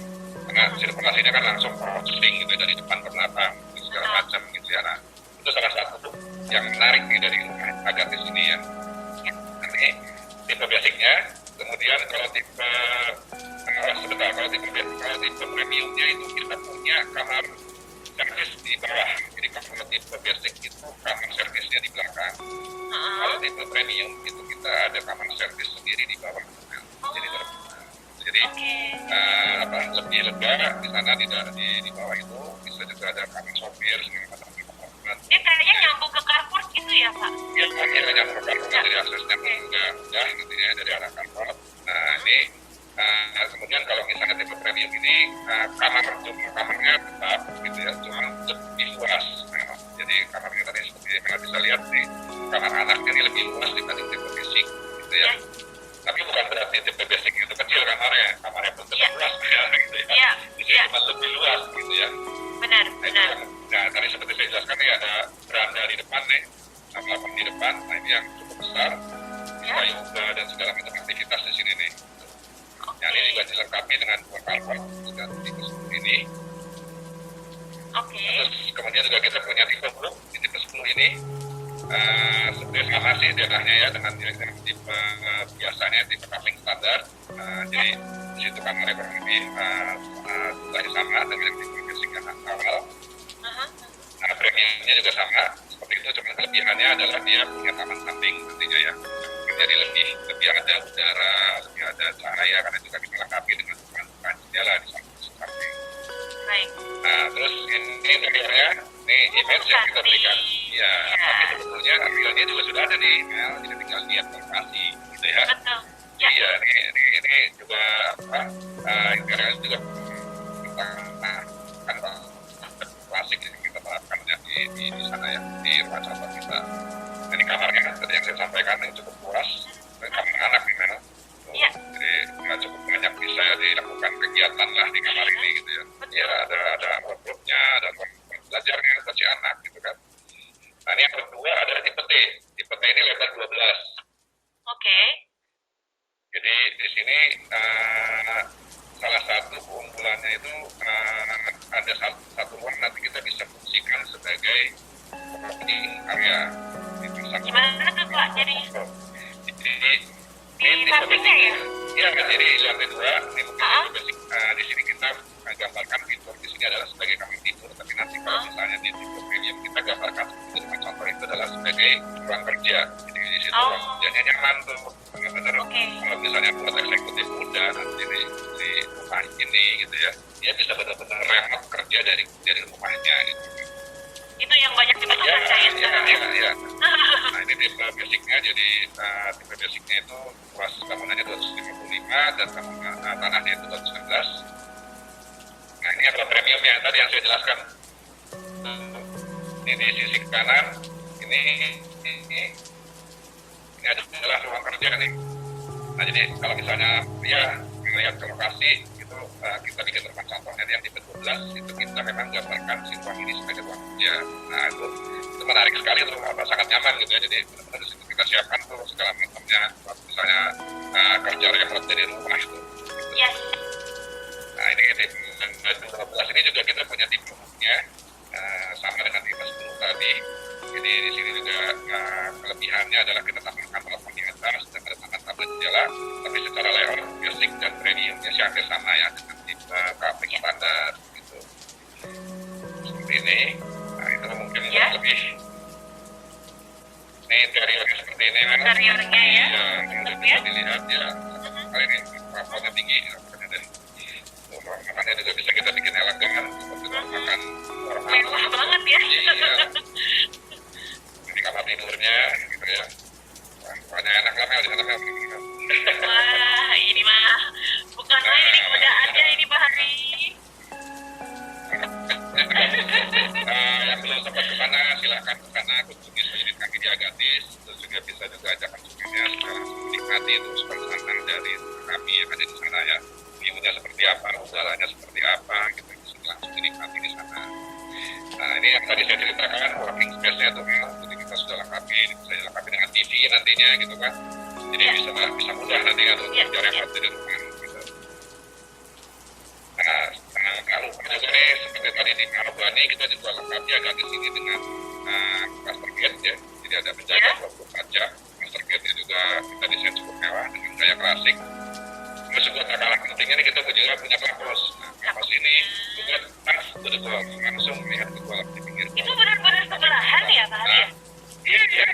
Karena sirkulasinya kan langsung crossing gitu dari depan ke belakang segala macam gitu ya. Nah, itu salah satu yang menarik nih dari Agatis ini ya. Ini tipe basicnya, kemudian kalau tipe premiumnya itu kita punya kamar servis di bawah. Jadi kalau tipe basic itu kamar servisnya di belakang. Kalau tipe premium itu kita ada kamar servis sendiri di bawah. Jadi lebih lega di sana, di bawah itu bisa juga ada kamar sopir segala macam. Dia kayaknya nyambung ke carport gitu ya Pak? Iya, akhirnya nyambung ke carport, jadi aksesnya pun juga mudah nantinya dari arah carport. Nah ini kemudian kalau misalnya tipe premium ini kamarnya tetap gitu ya, cuma lebih luas. Nah, jadi kamarnya tadi seperti yang kita bisa lihat nih, kamar anak ini lebih luas dibanding tipe basic gitu ya. Tapi bukan berarti tipe basic itu kecil kamarnya pun tetap luas ya gitu ya. Di sini cuma lebih luas gitu ya. Benar. Nah, tadi seperti saya jelaskan nih ada beranda di depan nih, lapang di depan. Nah ini yang cukup besar, bisa yoga dan segala macam aktivitas di sini nih. Nah ini juga dilengkapi dengan 2 karpet dan tipe seperti ini. Terus kemudian juga kita punya tipe 10, di tipe 10 ini sebenarnya sama sih denahnya ya dengan tipe biasanya, tipe kapling standar. Jadi di situ kamarnya kurang lebih jumlahnya sama dengan yang tipe basic yang awal. Nah, premiumnya juga sama seperti itu, cuma kelebihannya adalah dia punya taman samping nantinya ya. Jadi lebih ada udara, lebih ada cahaya karena juga kita lengkapi dengan bukan jendela di samping. Baik. Nah, terus ini interiornya, ini image yang kita berikan. Ya, tapi sebetulnya realnya juga sudah ada di email, jadi tinggal lihat lokasi gitu ya. Betul. Iya, ini juga interiornya juga kan klasik yang kita terapkan ya di sana ya, di rumah contoh kita. Ini kamarnya tadi yang saya sampaikan yang cukup luas, kamar anak nih memang. Jadi cukup banyak bisa dilakukan kegiatan lah di kamar ini gitu ya. Ya ada wardrobe-nya, ada ruang belajarnya bagi anak gitu kan. Nah ini yang kedua ada tipe T. Tipe T ini lebar 12. Oke. Jadi di sini salah satu keunggulannya itu ada satu ruang nanti kita bisa fungsikan sebagai working area. Gimana tuh Pak? Jadi di sampingnya ya? Iya, jadi lantai 2 ini mungkin basic. Di sini kita gambarkan fitur di sini ini adalah sebagai kamar tidur, tapi nanti kalau misalnya di tipe premium kita gambarkan seperti rumah contoh itu adalah sebagai ruang kerja. Jadi di situ ruang kerjanya nyaman tuh, benar-benar kalau misalnya buat eksekutif muda nanti di rumah ini gitu ya, dia bisa benar-benar remote kerja dari rumahnya gitu. Itu yang banyak dibutuhkan saya sekarang. Iya. Nah ini tipe basicnya, jadi tipe basicnya itu luas bangunannya 255 dan tanahnya itu 216. Nah ini adalah premiumnya tadi yang saya jelaskan. Ini di sisi kanan, ini adalah ruang kerja nih. Nah jadi kalau misalnya dia melihat ke lokasi itu kita bikin rumah contohnya yang tipe 12 itu kita memang gambarkan si ruang ini sebagai ruang kerja. Nah itu menarik sekali tuh, sangat nyaman gitu ya. Jadi benar-benar di situ kita siapkan tuh segala macamnya, misalnya kerja remote dari rumah itu. Yes. Nah ini 12 ini juga kita punya tipenya sama dengan tipe 10 tadi. Jadi di sini juga kelebihannya adalah kita tambahkan telepon di atas dan ada tambah tablet jendela, tapi secara layout basic dan premiumnya sih hampir sama ya dengan tipe kapling standar gitu. Seperti ini. Nah itu mungkin lebih. Ini interiornya seperti ini memang. Interiornya ya. Yang bisa dilihat ya. Kali ini plafonnya tinggi. Makanya juga bisa kita bikin elegan seperti makan mewah banget ya. Iya. Ini kamar tidurnya gitu ya. Pokoknya enak lah Mel di sana Mel. Wah ini mah bukan main, ini godaannya ini Pak Hari. Yang belum sempat ke sana silahkan ke sana kunjungi unit kaki di Agatis, terus juga bisa juga ajak konsumennya secara langsung menikmati itu suasana dari kami yang ada di sana ya. View-nya seperti apa, udaranya seperti apa, gitu bisa langsung dinikmati di sana. Nah ini yang tadi saya ceritakan working space-nya tuh jadi kita sudah lengkapi, bisa dilengkapi dengan TV nantinya gitu kan. Jadi bisa mudah nantinya tuh kerja remote dari rumah gitu. Nah kalau juga nih seperti tadi di Marabani kita juga lengkapi agak di sini dengan master gate ya. Jadi ada penjaga 24 jam. Master gate-nya juga kita desain cukup mewah dengan gaya klasik. Terus juga tak kalah pentingnya nih kita juga punya kampus. Nah, kampus ini juga pas betul langsung melihat ke kolam di pinggir. Itu benar-benar sebelahan ya Pak Hari ya? Iya.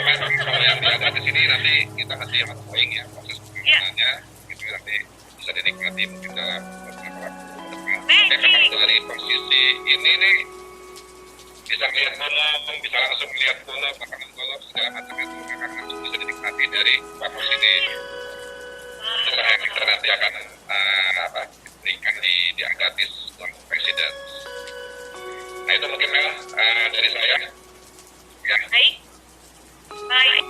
Makanya kalau yang berada di sini nanti kita masih ongoing ya proses pembangunannya. Itu nanti bisa dinikmati mungkin dalam beberapa waktu ke depan. Tapi dari posisi ini nih bisa melihat gunung, bisa langsung melihat gunung, makanan gunung segala macam itu memang langsung bisa dinikmati dari kampus ini. Itulah yang kita nanti akan berikan di Agatis Presiden. Nah itu mungkin Mel dari saya. Ya. Baik.